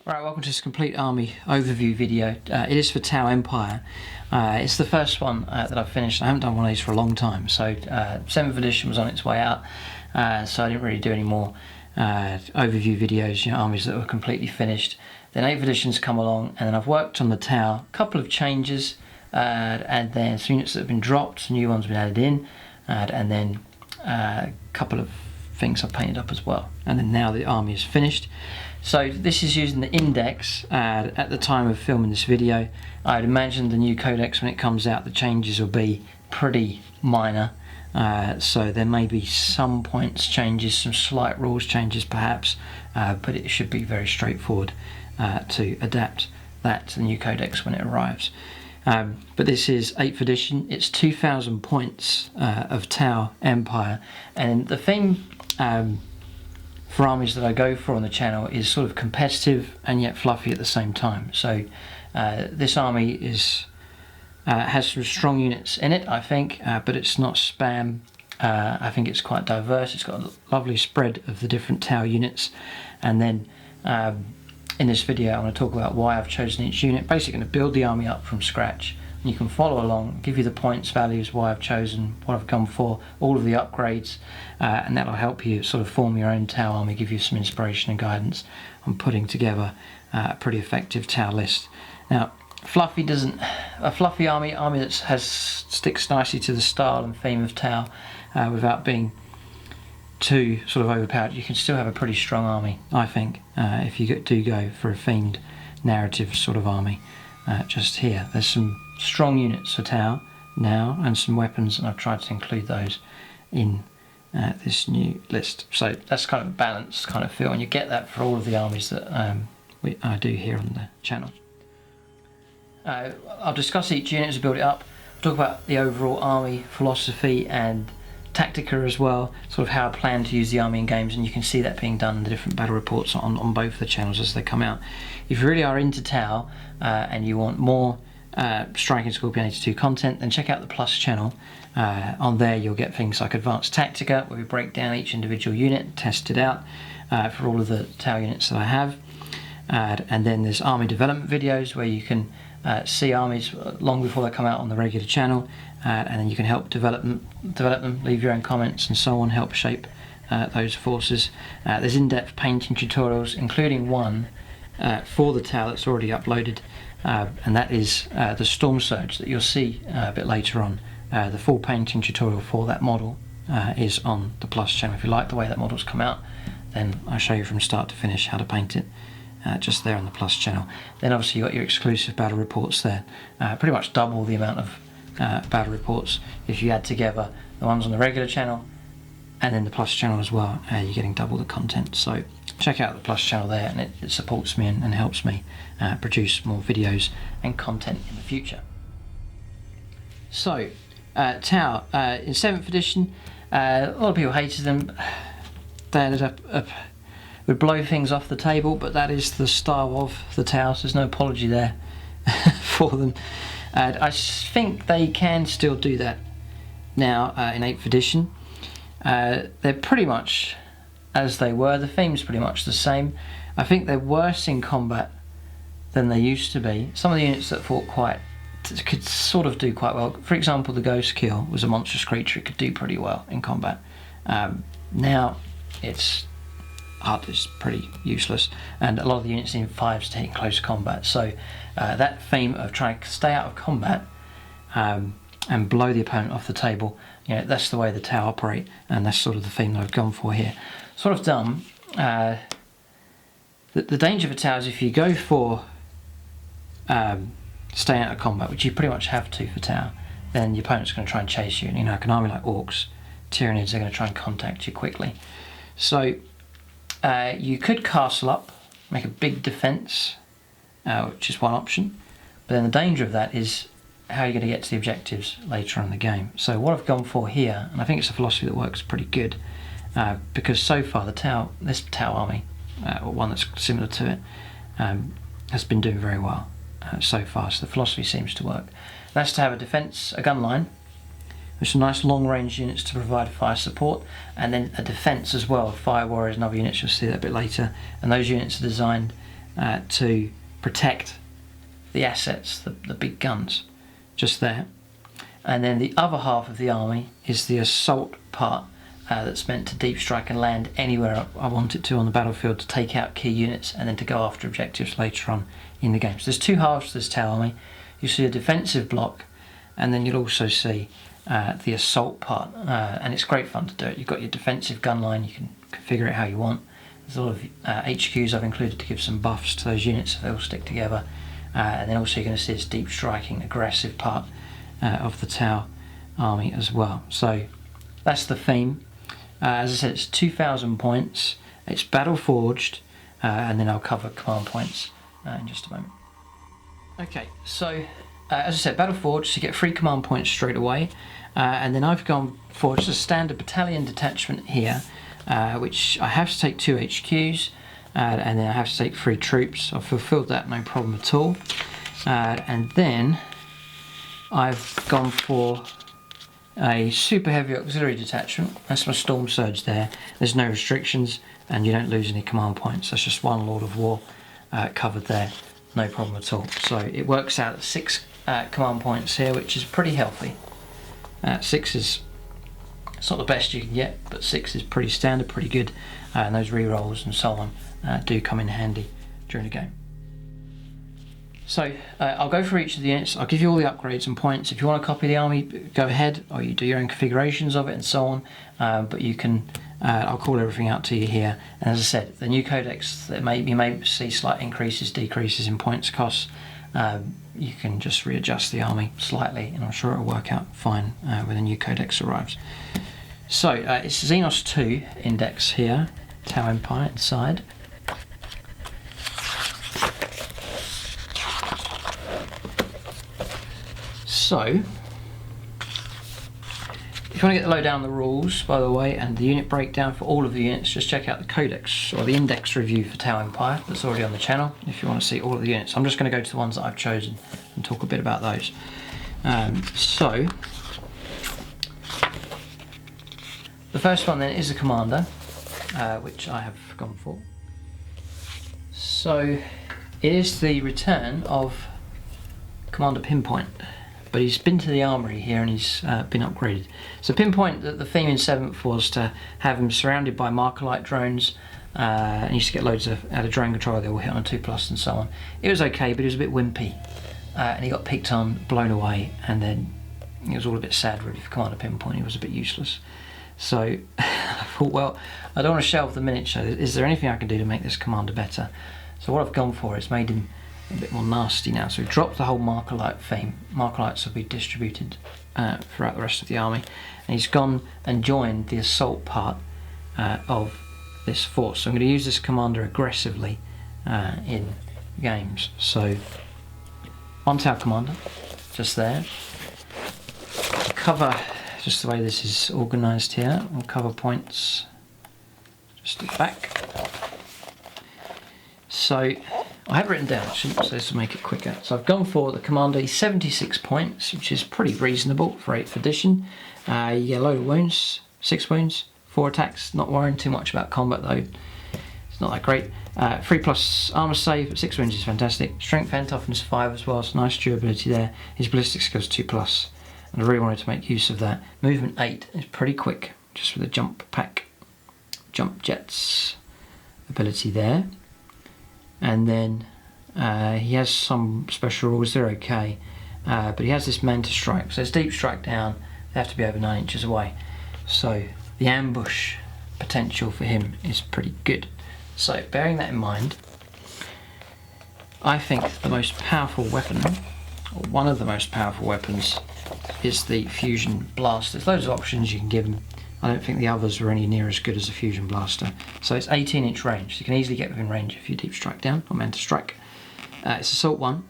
Right, welcome to this complete army overview video. It is for Tau Empire. It's the first one that I've finished. I haven't done one of these for a long time, so 7th edition was on its way out, so I didn't really do any more overview videos, armies that were completely finished. Then 8th edition's come along, and then I've worked on the Tau, a couple of changes, and then some units that have been dropped, some new ones have been added in, and then a couple of things I've painted up as well. And then now the army is finished. So this is using the index. At the time of filming this video, I'd imagine the new codex, when it comes out, the changes will be pretty minor. So there may be some points changes, some slight rules changes perhaps, but it should be very straightforward to adapt that to the new codex when it arrives. But this is 8th edition. It's 2000 points of Tau Empire, and the theme for armies that I go for on the channel is sort of competitive and yet fluffy at the same time. So this army has some strong units in it, I think, but it's not spam. I think it's quite diverse. It's got a lovely spread of the different Tau units. And then in this video I want to talk about why I've chosen each unit. Basically going to build the army up from scratch. And you can follow along, give you the points values, why I've chosen, what I've gone for, all of the upgrades, and that'll help you sort of form your own Tau army, give you some inspiration and guidance on putting together a pretty effective Tau list. Now, a fluffy army that sticks nicely to the style and theme of Tau without being too sort of overpowered. You can still have a pretty strong army, I think, if you do go for a themed narrative sort of army. Just here, there's some strong units for Tau now and some weapons, and I've tried to include those in this new list. So that's kind of a balanced kind of feel, and you get that for all of the armies that I do here on the channel. I'll discuss each unit as I build it up. I'll talk about the overall army philosophy and Tactica as well, sort of how I plan to use the army in games, and you can see that being done in the different battle reports on both of the channels as they come out. If you really are into Tau and you want more Striking Scorpion 82 content, then check out the Plus channel. On there you'll get things like Advanced Tactica, where we break down each individual unit and test it out for all of the Tau units that I have. And then there's army development videos where you can see armies long before they come out on the regular channel, and then you can help develop them, leave your own comments and so on, help shape those forces. There's in-depth painting tutorials, including one for the Tau that's already uploaded, and that is the Storm Surge that you'll see a bit later on. The full painting tutorial for that model is on the Plus channel. If you like the way that model's come out, then I show you from start to finish how to paint it. Just there on the Plus channel. Then obviously you've got your exclusive battle reports there, pretty much double the amount of battle reports if you add together the ones on the regular channel and then the Plus channel as well. You're getting double the content, so check out the Plus channel there, and it supports me and helps me produce more videos and content in the future. So Tau in 7th edition, a lot of people hated them. They ended up would blow things off the table, but that is the style of the Tau, so there's no apology there for them. I think they can still do that now in 8th edition. They're pretty much as they were. The theme's pretty much the same. I think they're worse in combat than they used to be. Some of the units that fought could sort of do quite well. For example, the Ghost Kill was a monstrous creature. It could do pretty well in combat. Now it's pretty useless, and a lot of the units in 5s take close combat. So that theme of trying to stay out of combat and blow the opponent off the table, that's the way the Tau operate, and that's sort of the theme that I've gone for here. Sort of dumb. The danger for Tau is if you go for staying out of combat, which you pretty much have to for Tau, then your opponent's going to try and chase you. And like an army like Orcs, Tyranids, they're going to try and contact you quickly. So you could castle up, make a big defence, which is one option, but then the danger of that is how you're going to get to the objectives later on in the game. So what I've gone for here, and I think it's a philosophy that works pretty good, because so far this Tau army, or one that's similar to it, has been doing very well so far, so the philosophy seems to work. That's to have a defence, a gun line, with some nice long range units to provide fire support, and then a defence as well, fire warriors and other units. You'll see that a bit later, and those units are designed to protect the assets, the big guns, just there. And then the other half of the army is the assault part, that's meant to deep strike and land anywhere I want it to on the battlefield, to take out key units and then to go after objectives later on in the game. So there's two halves to this Tau army. You see a defensive block, and then you'll also see the assault part, and it's great fun to do it. You've got your defensive gun line, you can configure it how you want. There's a lot of HQs I've included to give some buffs to those units so they all stick together. And then also you're going to see this deep striking, aggressive part of the Tau army as well. So that's the theme. As I said, it's 2,000 points, it's battle forged, and then I'll cover command points in just a moment. Okay, so as I said, battle forged, so you get 3 command points straight away, and then I've gone for just a standard battalion detachment here, which I have to take 2 HQs, and then I have to take 3 troops. I've fulfilled that, no problem at all. And then I've gone for a super heavy auxiliary detachment. That's my storm surge there. There's no restrictions and you don't lose any command points. That's just 1 Lord of War covered there, no problem at all. So it works out at 6 command points here, which is pretty healthy. 6 is, it's not the best you can get, but 6 is pretty standard, pretty good, and those rerolls and so on do come in handy during the game. So I'll go for each of the units. I'll give you all the upgrades and points. If you want to copy the army, go ahead, or you do your own configurations of it and so on. But you can, I'll call everything out to you here. And as I said, the new codex, you may see slight increases, decreases in points costs. You can just readjust the army slightly, and I'm sure it'll work out fine when the new codex arrives. So it's Xenos 2 index here, Tau Empire inside. So, if you want to get the lowdown on the rules, by the way, and the unit breakdown for all of the units, just check out the codex or the index review for Tau Empire that's already on the channel if you want to see all of the units. I'm just going to go to the ones that I've chosen and talk a bit about those. So, the first one then is the commander, which I have gone for. So, it is the return of Commander Pinpoint. But he's been to the armory here and he's been upgraded. So Pinpoint, the theme in 7th was to have him surrounded by Marker-Light drones, and he used to get loads out of drone control. They all hit on a 2+ and so on. It was okay, but he was a bit wimpy, and he got picked on, blown away, and then it was all a bit sad really for Commander Pinpoint. He was a bit useless. So I thought, well, I don't want to shelve the miniature. Is there anything I can do to make this commander better? So what I've gone for is made him a bit more nasty now. So we've dropped the whole Marker-Light theme. Marker-Lights will be distributed throughout the rest of the army. And he's gone and joined the assault part of this force. So I'm going to use this commander aggressively in games. So, 1 Tau commander, just there. Cover, just the way this is organised here. We'll cover points just at the back. So, I have written down actually, so this will make it quicker. So I've gone for the commander. He's 76 points, which is pretty reasonable for 8th edition. You get a load of wounds, 6 wounds, 4 attacks. Not worrying too much about combat though. It's not that great. 3+ armor save, 6 wounds is fantastic. Strength and toughness 5 as well, so nice durability there. His ballistics goes 2+, and I really wanted to make use of that. Movement 8 is pretty quick, just with a jump pack, jump jets ability there. And then he has some special rules, they're okay, but he has this Manta Strike, so it's deep strike down, they have to be over 9 inches away, so the ambush potential for him is pretty good. So bearing that in mind, I think the most powerful weapon, or one of the most powerful weapons, is the Fusion Blaster. There's loads of options you can give him. I don't think the others were any near as good as a Fusion Blaster. So it's 18-inch range, so you can easily get within range if you deep strike down, or Manta Strike. It's Assault 1,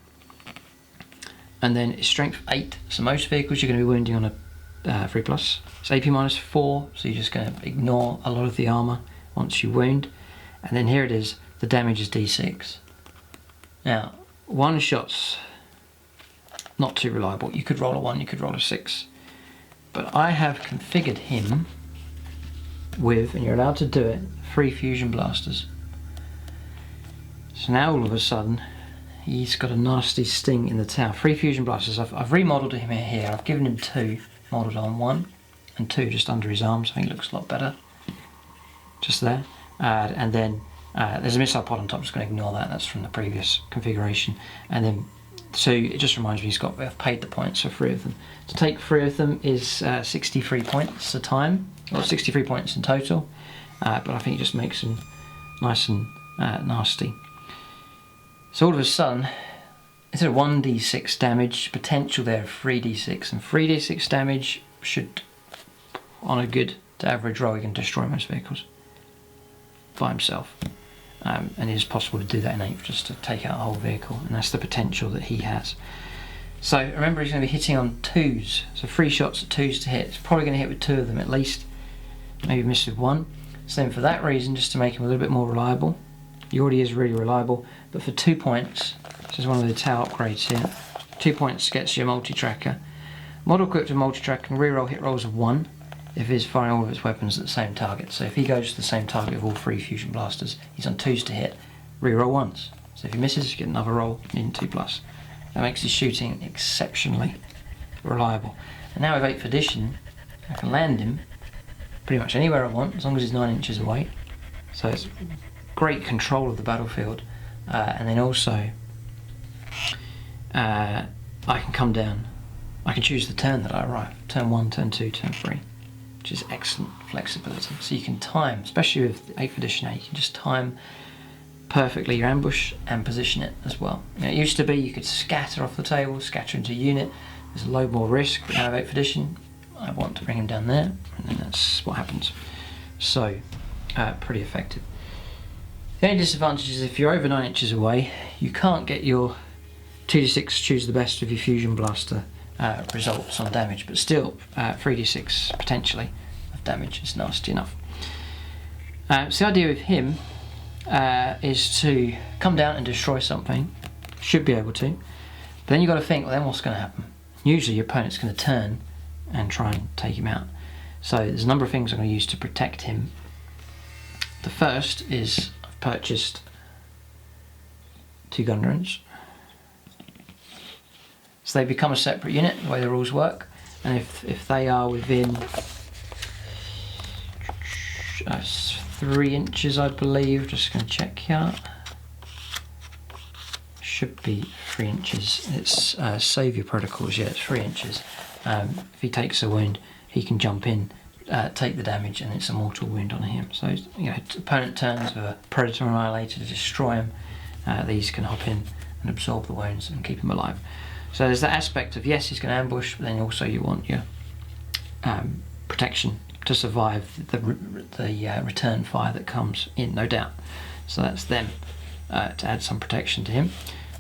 and then it's Strength 8, so most vehicles you're going to be wounding on a 3+. It's AP -4, so you're just going to ignore a lot of the armour once you wound. And then here it is, the damage is D6. Now, 1 shot's not too reliable. You could roll a 1, you could roll a 6. But I have configured him with, and you're allowed to do it, 3 Fusion Blasters. So now all of a sudden, he's got a nasty sting in the tail. 3 fusion blasters. I've remodelled him here. I've given him 2 modelled on, 1 and 2 just under his arms. I think it looks a lot better. Just there. And then there's a missile pod on top. I'm just going to ignore that. That's from the previous configuration. And then, so it just reminds me I've paid the points for 3 of them. To take 3 of them is 63 points a time, or 63 points in total. But I think it just makes them nice and nasty. So all of a sudden, instead of 1d6 damage, potential there of 3d6, and 3d6 damage should, on a good to average roll, you can destroy most vehicles by himself. And it is possible to do that in 8th, just to take out a whole vehicle, and that's the potential that he has. So remember, he's going to be hitting on 2s, so 3 shots at 2s to hit. It's probably going to hit with 2 of them at least, maybe miss with 1. So then for that reason, just to make him a little bit more reliable, he already is really reliable, but for 2 points, this is one of the tail upgrades here, 2 points gets you a multi-tracker. Model equipped with multi-tracker can reroll hit rolls of 1 if he's firing all of its weapons at the same target. So if he goes to the same target of all 3 fusion blasters, he's on 2s to hit, reroll 1s. So if he misses, you get another roll in 2+. That makes his shooting exceptionally reliable. And now with 8th edition, I can land him pretty much anywhere I want, as long as he's 9 inches away. So it's great control of the battlefield, and then also I can come down. I can choose the turn that I arrive, turn 1, turn 2, turn 3, which is excellent flexibility. So you can time, especially with 8th edition 8, you can just time perfectly your ambush and position it as well. You know, it used to be you could scatter off the table, scatter into a unit. There's a load more risk, but now with 8th edition, I want to bring him down there, and then that's what happens. So, pretty effective. The only disadvantage is if you're over 9 inches away, you can't get your 2d6 choose the best of your fusion blaster results on damage, but still 3d6 potentially of damage is nasty enough. So the idea with him is to come down and destroy something. Should be able to, but then you've got to think, well, then what's going to happen? Usually your opponent's going to turn and try and take him out. So there's a number of things I'm going to use to protect him. The first is I've purchased 2 gun drones. So they become a separate unit, the way the rules work, and if they are within 3 inches, I believe, just going to check here, should be 3 inches, it's saviour protocols, yeah, it's 3 inches. If he takes a wound, he can jump in, take the damage, and it's a mortal wound on him. So, you know, opponent turns with a Predator Annihilator to destroy him, these can hop in and absorb the wounds and keep him alive. So there's that aspect of, yes, he's going to ambush, but then also you want your protection to survive the return fire that comes in, no doubt. So that's them, to add some protection to him.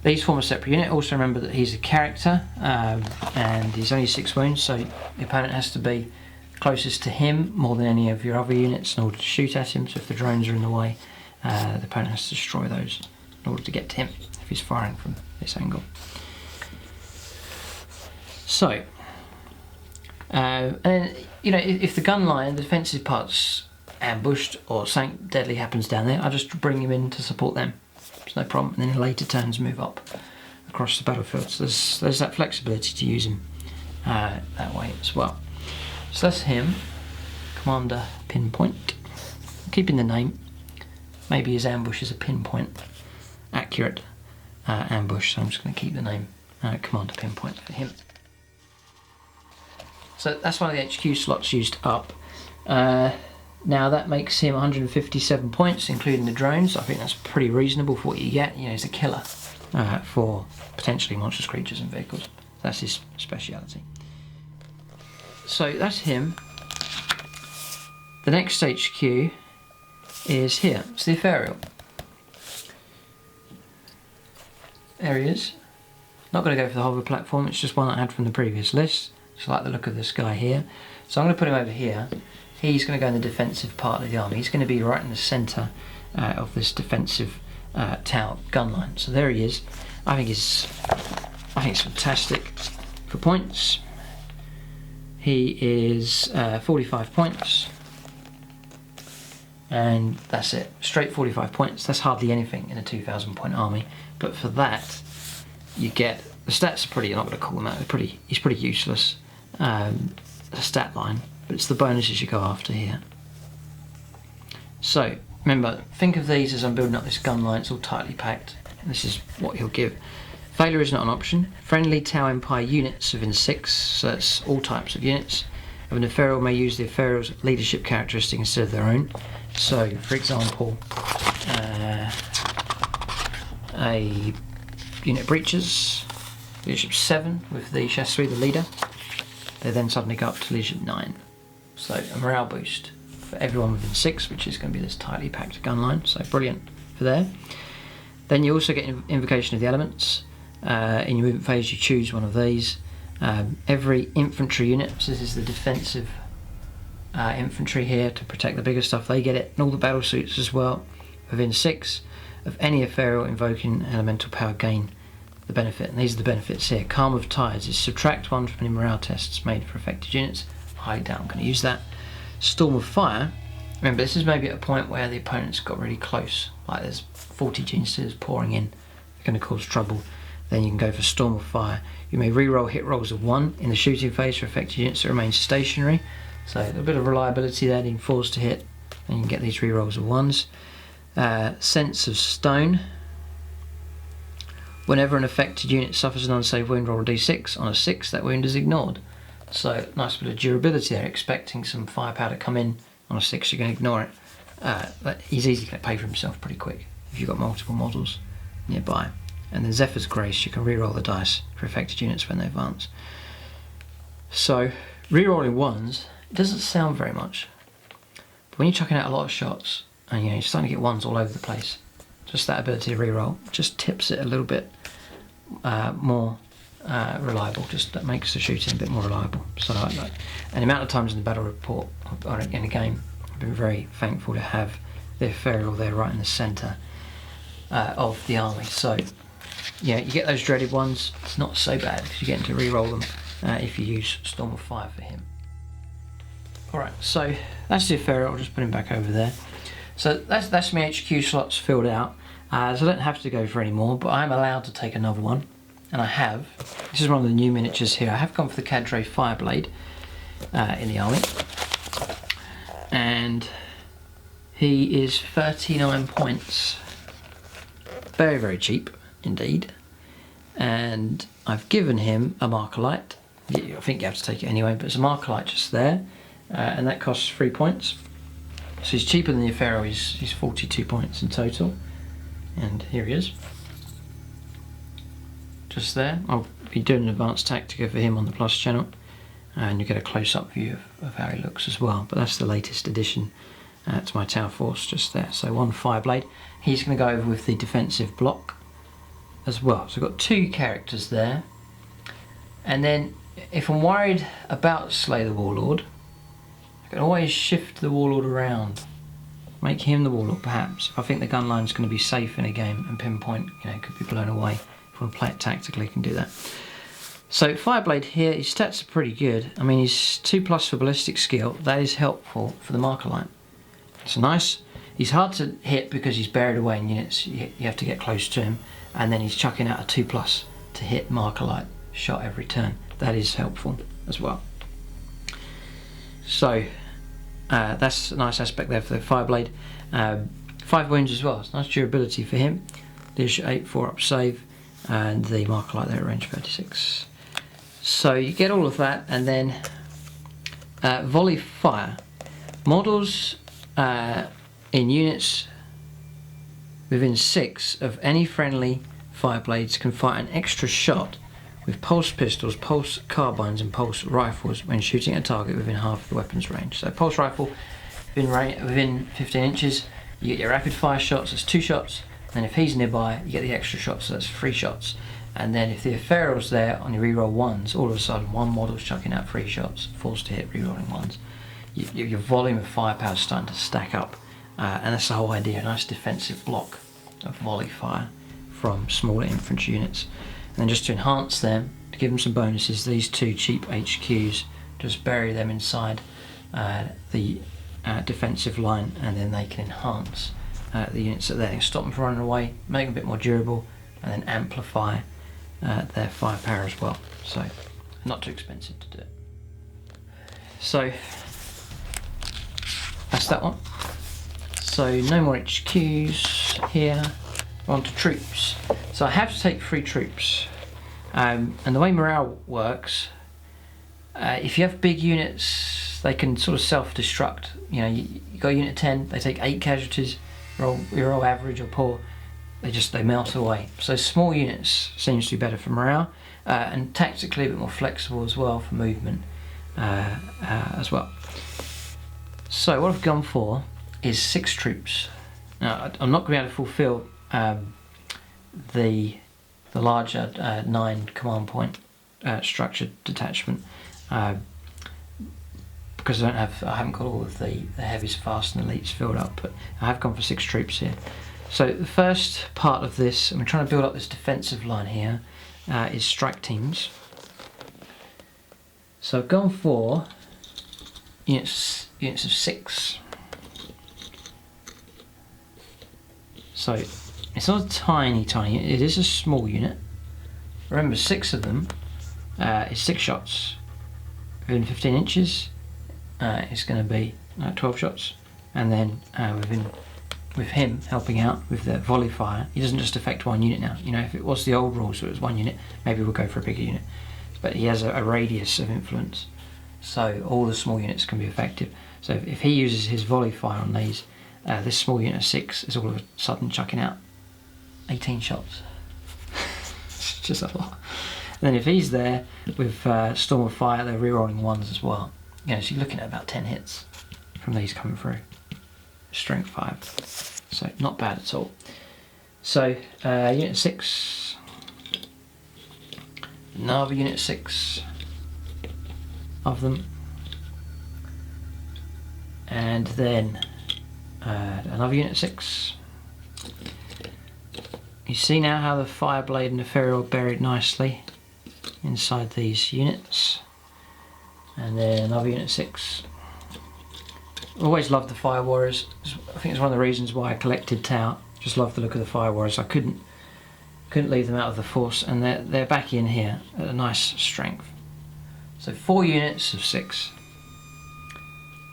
These form a separate unit. Also remember that he's a character, and he's only 6 wounds, so the opponent has to be closest to him more than any of your other units in order to shoot at him. So if the drones are in the way, the opponent has to destroy those in order to get to him if he's firing from this angle. So, and then, you know, if the gun line, the defensive part's ambushed or something deadly happens down there, I just bring him in to support them. It's no problem. And then in later turns move up across the battlefield. So there's that flexibility to use him that way as well. So that's him, Commander Pinpoint. Keeping the name. Maybe his ambush is a pinpoint accurate ambush, so I'm just going to keep the name Commander Pinpoint for him. So that's one of the HQ slots used up. Now that makes him 157 points, including the drones. I think that's pretty reasonable for what you get. You know, he's a killer for potentially monstrous creatures and vehicles. That's his speciality. So that's him. The next HQ is here. It's the Ethereal. There he is. Not going to go for the hover platform. It's just one I had from the previous list. Just like the look of this guy here. So I'm going to put him over here. He's going to go in the defensive part of the army. He's going to be right in the centre of this defensive tower gun line. So there he is. I think it's fantastic for points. He is 45 points. and that's it. Straight 45 points. That's hardly anything in a 2,000 point army, but for that you get, the stats are pretty, I'm not going to call them out, he's pretty useless, the stat line, but it's the bonuses you go after here. So remember, think of these as I'm building up this gun line, it's all tightly packed. This is what he'll give. Failure is not an option. Friendly Tau Empire units within 6, so that's all types of units, of an ethereal may use the ethereal's leadership characteristic instead of their own. So, for example, a unit breaches, leadership 7 with the Chasseur, the leader. They then suddenly go up to leadership 9. So a morale boost for everyone within 6, which is going to be this tightly packed gun line. So brilliant for there. Then you also get Invocation of the Elements. In your movement phase, you choose one of these. Every infantry unit, so this is the defensive infantry here to protect the bigger stuff, they get it, and all the battle suits as well. Within 6 of any ethereal invoking elemental power gain the benefit, and these are the benefits here. Calm of Tides is subtract 1 from any morale tests made for affected units. I doubt I'm going to use that. Storm of Fire, remember this is maybe at a point where the opponent's got really close, like there's 40 geniuses pouring in, they're going to cause trouble. Then you can go for Storm of Fire. You may re-roll hit rolls of 1 in the shooting phase for affected units that remain stationary. So a bit of reliability there, being forced to hit, and you can get these re-rolls of 1s. Sense of Stone. Whenever an affected unit suffers an unsafe wound, roll a d6. On a 6, that wound is ignored. So nice bit of durability there, expecting some firepower to come in. On a 6, you're going to ignore it. But he's easily going to pay for himself pretty quick if you've got multiple models nearby. And then Zephyr's Grace, you can re-roll the dice for affected units when they advance. So, re-rolling 1s, it doesn't sound very much, but when you're chucking out a lot of shots, and you're starting to get 1s all over the place, just that ability to re-roll just tips it a little bit more reliable, just that makes the shooting a bit more reliable. So I like that. And the amount of times in the battle report, or in a game, I've been very thankful to have the ethereal there right in the centre of the army. So, yeah, you get those dreaded ones, it's not so bad because you get to re-roll them if you use Storm of Fire for him. Alright, so that's the ethereal, I'll just put him back over there. So that's my HQ slots filled out, so I don't have to go for any more, but I'm allowed to take another one, and I have. This is one of the new miniatures here. I have gone for the Cadre Fireblade in the army, and he is 39 points. Very, very cheap indeed. And I've given him a Markerlight. I think you have to take it anyway, but it's a Markerlight just there, and that costs 3 points. So he's cheaper than the ethereal. He's 42 points in total. And here he is. Just there. I'll be doing an advanced Tactica for him on the Plus channel, and you get a close-up view of how he looks as well. But that's the latest addition to my Tower Force just there. So one Fireblade. He's going to go over with the defensive block as well. So I've got 2 characters there. And then if I'm worried about Slay the Warlord, I can always shift the Warlord around. Make him the Warlord perhaps. If I think the gun line's going to be safe in a game and Pinpoint, could be blown away. If I want to play it tactically, I can do that. So Fireblade here, his stats are pretty good. I mean, he's 2+ for ballistic skill. That is helpful for the Markerlight. It's nice. He's hard to hit because he's buried away in units. You have to get close to him. And then he's chucking out a 2+ to hit Markerlight shot every turn. That is helpful as well. So that's a nice aspect there for the Fireblade. 5 wounds as well. It's nice durability for him. Leadership 8, 4-up save, and the Markerlight there at range 36. So you get all of that, and then Volley Fire. Models in units within 6 of any friendly Fireblades can fire an extra shot with pulse pistols, pulse carbines and pulse rifles when shooting at a target within half of the weapon's range. So pulse rifle within 15 inches, you get your rapid fire shots, that's 2 shots, and if he's nearby you get the extra shots, so that's 3 shots. And then if the ethereal's there on your reroll 1s, all of a sudden one model's chucking out 3 shots, forced to hit rerolling 1s. Your volume of firepower is starting to stack up, and that's the whole idea, a nice defensive block of volley fire from smaller infantry units. And then just to enhance them, to give them some bonuses, these 2 cheap HQs, just bury them inside the defensive line, and then they can enhance the units that are there. They can stop them from running away, make them a bit more durable, and then amplify their firepower as well. So not too expensive to do it. So that's that one. So no more HQs here. On to troops. So I have to take 3 troops, and the way morale works, if you have big units, they can sort of self-destruct. You know, you got a unit of 10, they take 8 casualties. You're all average or poor, they melt away. So small units seems to be better for morale, and tactically a bit more flexible as well for movement as well. So what I've gone for is 6 troops. Now I'm not going to be able to fulfill the larger 9 command point structured detachment because I haven't got all of the heavies, fast and elites filled up, but I have gone for 6 troops here. So the first part of this, I'm trying to build up this defensive line here, is strike teams. So I've gone for units of 6. So it's not a tiny unit, it is a small unit. Remember, 6 of them is 6 shots. Within 15 inches, it's going to be 12 shots. And then with him helping out with the volley fire, he doesn't just affect 1 unit now. You know, if it was the old rule, so it was 1 unit, maybe we'll go for a bigger unit. But he has a radius of influence, so all the small units can be effective. So if he uses his volley fire on these, this small unit of 6 is all of a sudden chucking out 18 shots. It's just a lot. And then if he's there with Storm of Fire, they're rerolling 1s as well. You know, so you're looking at about 10 hits from these coming through. Strength 5, so not bad at all. So unit 6, another unit 6 of them, and then another unit 6. You see now how the Fireblade and the Ferrule are buried nicely inside these units, and then another unit 6. Always loved the Fire Warriors. I think it's one of the reasons why I collected Tau. Just loved the look of the Fire Warriors. I couldn't leave them out of the force, and they're back in here at a nice strength. So 4 units of 6.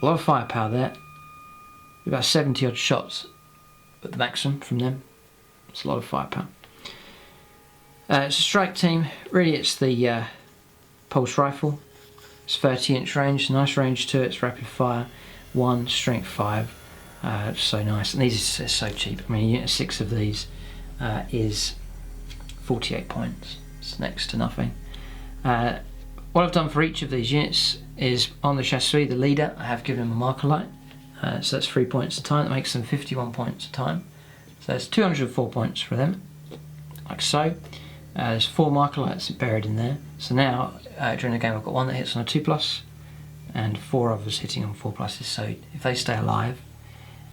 A lot of firepower there. About 70 odd shots at the maximum from them. It's a lot of firepower. It's a strike team. Really, it's the pulse rifle. It's 30-inch range. Nice range to it. It's rapid fire. 1, strength 5, so nice, and these are so cheap. I mean, a unit 6 of these is 48 points. It's next to nothing. What I've done for each of these units is on the chassis, the leader, I have given him a marker light, so that's 3 points a time. That makes them 51 points a time. So that's 204 points for them, like so. There's 4 marker lights buried in there. So now during the game I've got 1 that hits on a 2+. And 4 others hitting on 4+s, so if they stay alive,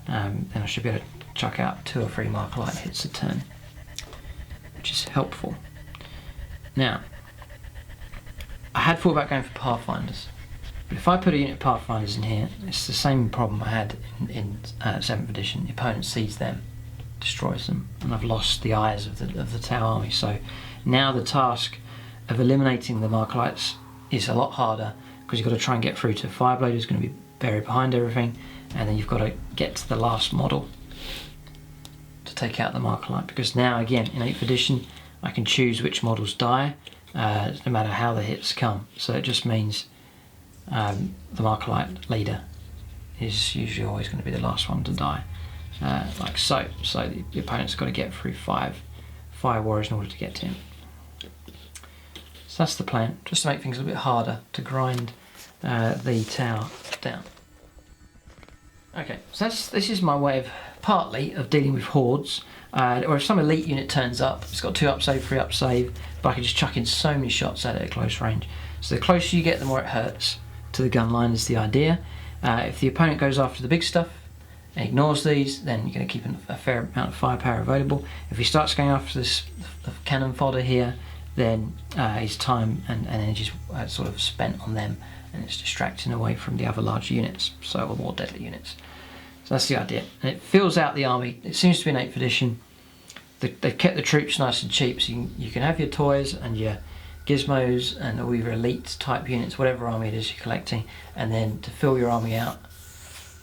then I should be able to chuck out 2 or 3 marker light hits a turn, which is helpful. Now, I had thought about going for Pathfinders, but if I put a unit of Pathfinders in here, it's the same problem I had in 7th edition. The opponent sees them, destroys them, and I've lost the eyes of the Tau army. So now the task of eliminating the marker lights is a lot harder, because you've got to try and get through to Fireblade, who's going to be buried behind everything, and then you've got to get to the last model to take out the marker light, because now again in 8th edition I can choose which models die no matter how the hits come. So it just means the marker light leader is usually always going to be the last one to die, like so. So the opponent's got to get through 5 Fire Warriors in order to get to him. So that's the plan, just to make things a little bit harder to grind the Tau down. Okay, so this is my way of partly of dealing with hordes, or if some elite unit turns up, it's got 2 up save, 3 up save, but I can just chuck in so many shots at it at close range. So the closer you get, the more it hurts to the gun line is the idea. If the opponent goes after the big stuff and ignores these, then you're going to keep a fair amount of firepower available. If he starts going after the cannon fodder here, then his time and energy is sort of spent on them, and it's distracting away from the other larger units, so or more deadly units. So that's the idea, and it fills out the army. It seems to be an 8th edition. They've kept the troops nice and cheap, so you can have your toys and your gizmos and all your elite type units, whatever army it is you're collecting, and then to fill your army out,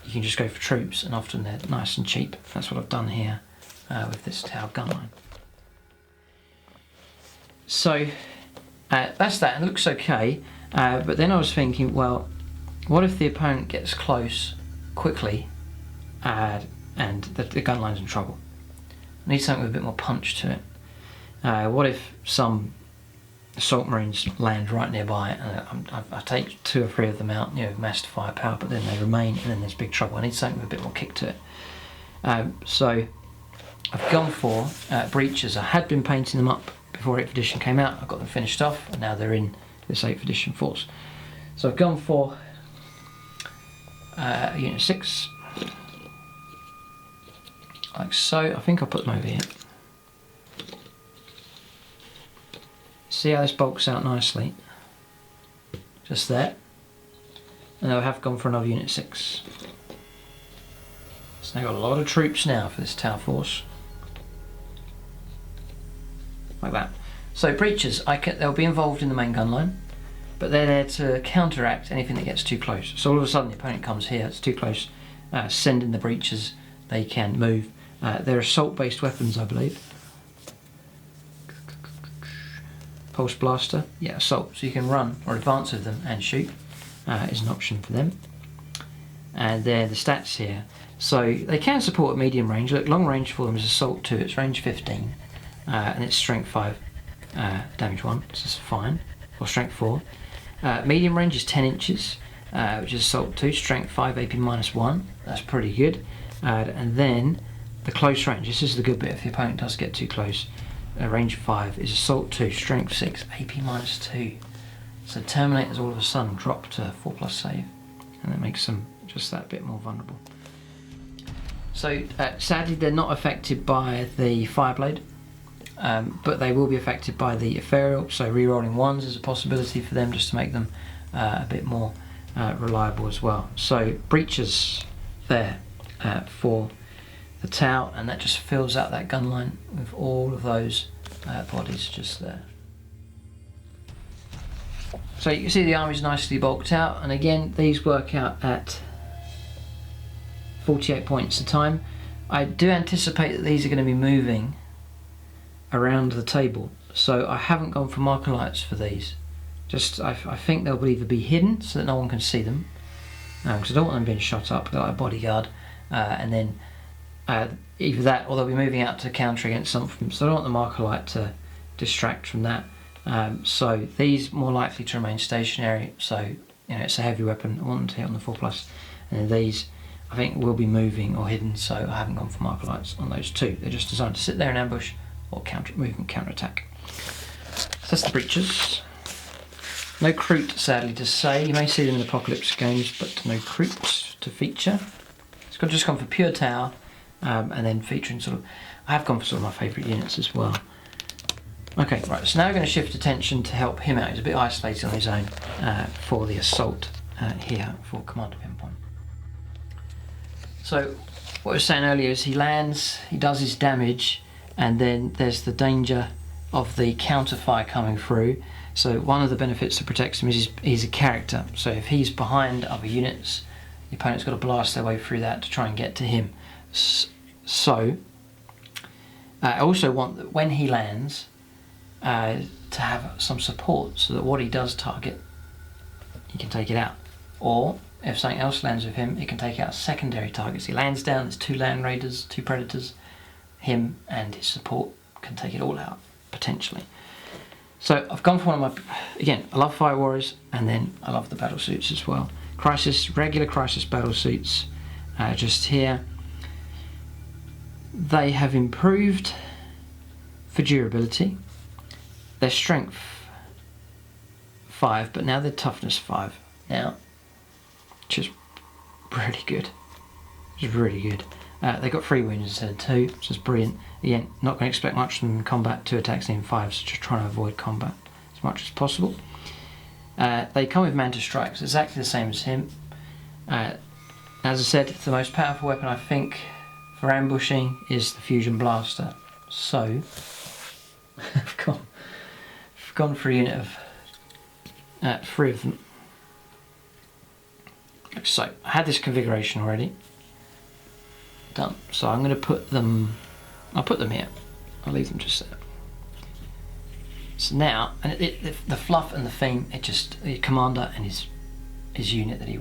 you can just go for troops, and often they're nice and cheap. That's what I've done here with this Tau gun line. So that's that, and it looks okay, but then I was thinking, well, what if the opponent gets close quickly and the gun line's in trouble? I need something with a bit more punch to it. What if some assault marines land right nearby, and I take 2 or 3 of them out, massed firepower, but then they remain, and then there's big trouble. I need something with a bit more kick to it. So I've gone for breaches. I had been painting them up before 8th edition came out. I got them finished off, and now they're in this 8th edition force. So I've gone for Unit 6, like so. I think I'll put them over here. See how this bulks out nicely? Just there. And I have gone for another Unit 6. So I've got a lot of troops now for this Tau force. Like that. So breaches, they'll be involved in the main gun line, but they're there to counteract anything that gets too close. So all of a sudden the opponent comes here, it's too close, send in the breaches, they can move. They're assault based weapons, I believe. Pulse blaster, yeah, assault, so you can run or advance with them and shoot is an option for them. And they're the stats here. So they can support medium range. Look, long range for them is assault 2, it's range 15. And it's strength 5, damage 1, so it's fine, or strength 4. Medium range is 10 inches, which is assault 2, strength 5, AP -1, that's pretty good. And then the close range, this is the good bit if the opponent does get too close. Range 5 is assault 2, strength 6, AP -2. So Terminators all of a sudden drop to 4+ save, and that makes them just that bit more vulnerable. So sadly they're not affected by the Fireblade. But they will be affected by the Ethereal, so re-rolling 1s is a possibility for them, just to make them a bit more reliable as well. So breaches there for the Tau, and that just fills out that gun line with all of those bodies just there. So you can see the army's nicely bulked out, and again these work out at 48 points a time. I do anticipate that these are going to be moving around the table, so I haven't gone for marker lights for these. I think they'll either be hidden so that no one can see them, because I don't want them being shot up. They're like a bodyguard, and then either that or they'll be moving out to counter against something, so I don't want the marker light to distract from that. So these more likely to remain stationary, so it's a heavy weapon, I want them to hit on the 4+, and these I think will be moving or hidden, so I haven't gone for marker lights on those 2. They're just designed to sit there in ambush or counter attack. So that's the breaches. No Kroot, sadly to say. You may see them in Apocalypse games, but no Kroot to feature. It's just gone for pure Tau, and then featuring I have gone for my favourite units as well. Okay, right, so now we're going to shift attention to help him out. He's a bit isolated on his own for the assault here for Commander Pinpoint. So what I was saying earlier is he lands, he does his damage, and then there's the danger of the counterfire coming through. So one of the benefits that protects him is he's a character. So if he's behind other units, the opponent's got to blast their way through that to try and get to him. So I also want that when he lands to have some support, so that what he does target, he can take it out. Or if something else lands with him, it can take out secondary targets. He lands down, there's 2 land raiders, 2 predators, him and his support can take it all out, potentially. So I've gone for one of my, again, I love Fire Warriors, and then I love the battle suits as well. Regular Crisis battle suits, just here. They have improved for durability. They're strength 5, but now they're toughness 5 now, which is really good. It's really good. They got 3 wounds instead of 2, which is brilliant. Again, not going to expect much from them in combat, 2 attacks in 5, so just trying to avoid combat as much as possible. They come with Manta Strikes, exactly the same as him. As I said, the most powerful weapon I think for ambushing is the Fusion Blaster. So, I've gone for a unit of 3 of them. So, I had this configuration already done. So I'm going to put them, I'll put them here. I'll leave them just there. So now, and the fluff and the theme, it just, the commander and his unit that he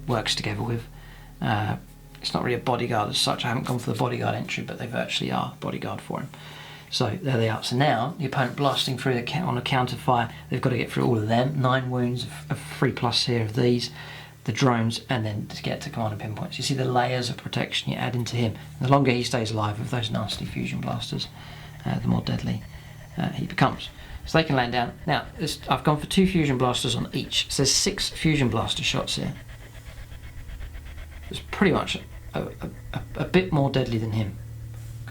works together with. It's not really a bodyguard as such. I haven't gone for the bodyguard entry, but they virtually are bodyguard for him. So there they are. So now the opponent blasting through on a counter fire, they've got to get through all of them. 9 wounds of 3+ here of these, the drones, and then to get to commander pinpoints. You see the layers of protection you add into him. The longer he stays alive with those nasty fusion blasters, the more deadly he becomes. So they can land down. Now I've gone for 2 fusion blasters on each. So there's 6 fusion blaster shots here. It's pretty much a bit more deadly than him.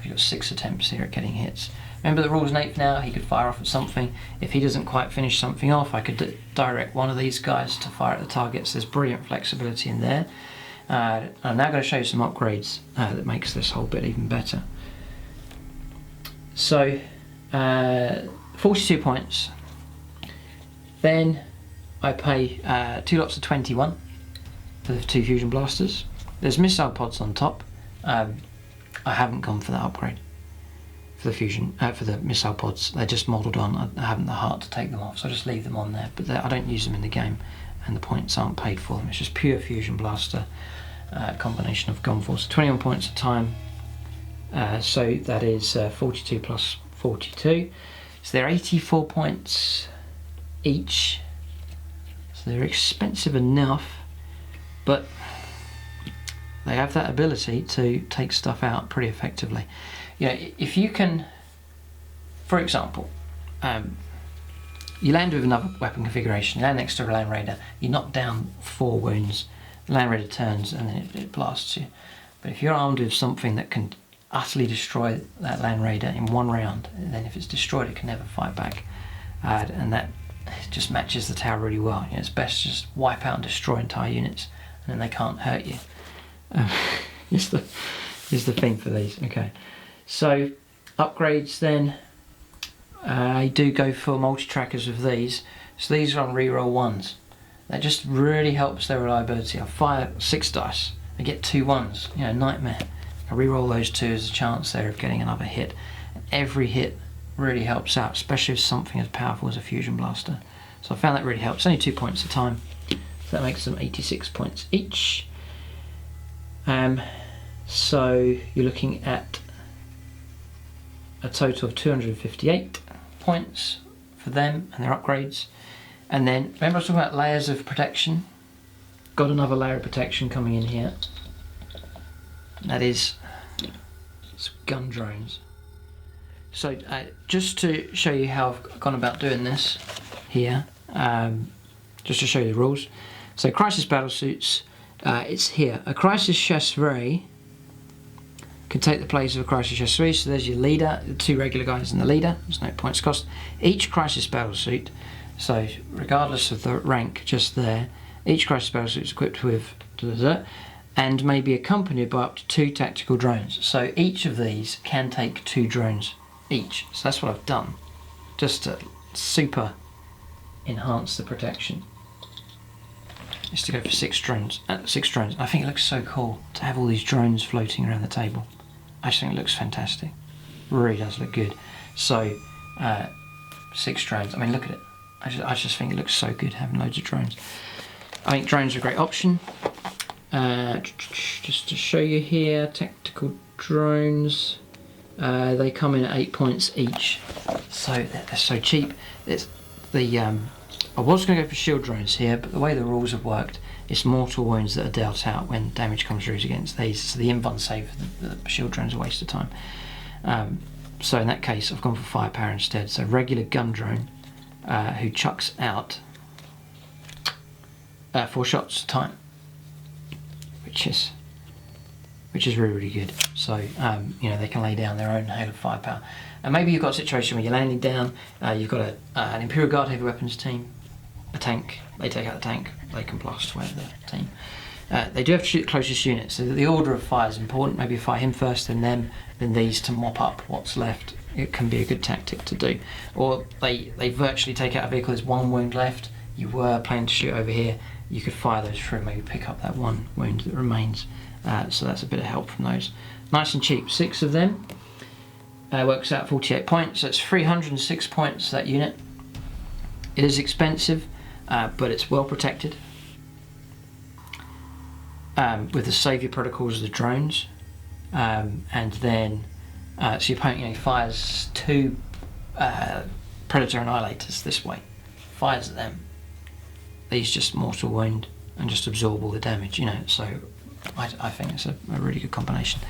You've got 6 attempts here at getting hits. Remember the rules in 8th now, he could fire off at something. If he doesn't quite finish something off, I could direct one of these guys to fire at the targets. There's brilliant flexibility in there. I'm now going to show you some upgrades that makes this whole bit even better. So, 42 points. Then I pay 2 lots of 21 for the 2 fusion blasters. There's missile pods on top. I haven't gone for that upgrade for the fusion, for the missile pods. They're just modelled on. I haven't the heart to take them off, so I just leave them on there. But I don't use them in the game, and the points aren't paid for them. It's just pure fusion blaster combination of gone for. So 21 points a time. So that is 42 plus 42. So they're 84 points each. So they're expensive enough, but they have that ability to take stuff out pretty effectively. You know, if you can, for example, you land with another weapon configuration, you land next to a Land Raider, you knock down 4 wounds, the Land Raider turns and then it blasts you. But if you're armed with something that can utterly destroy that Land Raider in 1 round, and then if it's destroyed it can never fight back, and that just matches the tower really well. You know, it's best to just wipe out and destroy entire units, and then they can't hurt you. Is the thing for these. Okay, so upgrades then. I do go for multi-trackers with these. So these are on reroll 1s. That just really helps their reliability. I fire 6 dice, I get 2 1s. You know, nightmare. I reroll those 2 as a chance there of getting another hit. And every hit really helps out, especially with something as powerful as a fusion blaster. So I found that really helps. It's only 2 points a time. So that makes them 86 points each. So you're looking at a total of 258 points for them and their upgrades. And then, remember I was talking about layers of protection? Got another layer of protection coming in here. That is some gun drones. So just to show you how I've gone about doing this here, just to show you the rules. So crisis battle suits. It's here. A crisis chasseur can take the place of a crisis chasseur. So there's your leader, the 2 regular guys and the leader. There's no points cost. Each crisis battle suit, so regardless of the rank just there, each crisis battle suit is equipped with and may be accompanied by up to 2 tactical drones. So each of these can take 2 drones each. So that's what I've done, just to super enhance the protection. Is to go for 6 drones. 6 drones. I think it looks so cool to have all these drones floating around the table. I just think it looks fantastic. Really does look good. So 6 drones. I mean, look at it. I just think it looks so good having loads of drones. I think drones are a great option. Just to show you here, tactical drones. They come in at 8 points each. So they're so cheap. It's the I was going to go for shield drones here, but the way the rules have worked, it's mortal wounds that are dealt out when damage comes through against these. So the inv save, the shield drones are a waste of time. So in that case, I've gone for firepower instead. So regular gun drone who chucks out 4 shots a time, which is really good. So you know, they can lay down their own hail of firepower. And maybe you've got a situation where you're landing down, you've got an Imperial Guard heavy weapons team, a tank, they take out the tank, they can blast away the team. They do have to shoot the closest unit, so the order of fire is important. Maybe fire him first, then them, then these to mop up what's left. It can be a good tactic to do. Or they virtually take out a vehicle, there's one wound left, you were planning to shoot over here, you could fire those through, maybe pick up that one wound that remains. So that's a bit of help from those. Nice and cheap, 6 of them. Works out 48 points, so it's 306 points that unit. It is expensive, but it's well protected. With the saviour protocols of the drones, and then so your opponent fires 2 predator annihilators this way, fires at them. These just mortal wound and just absorb all the damage, so I think it's a really good combination.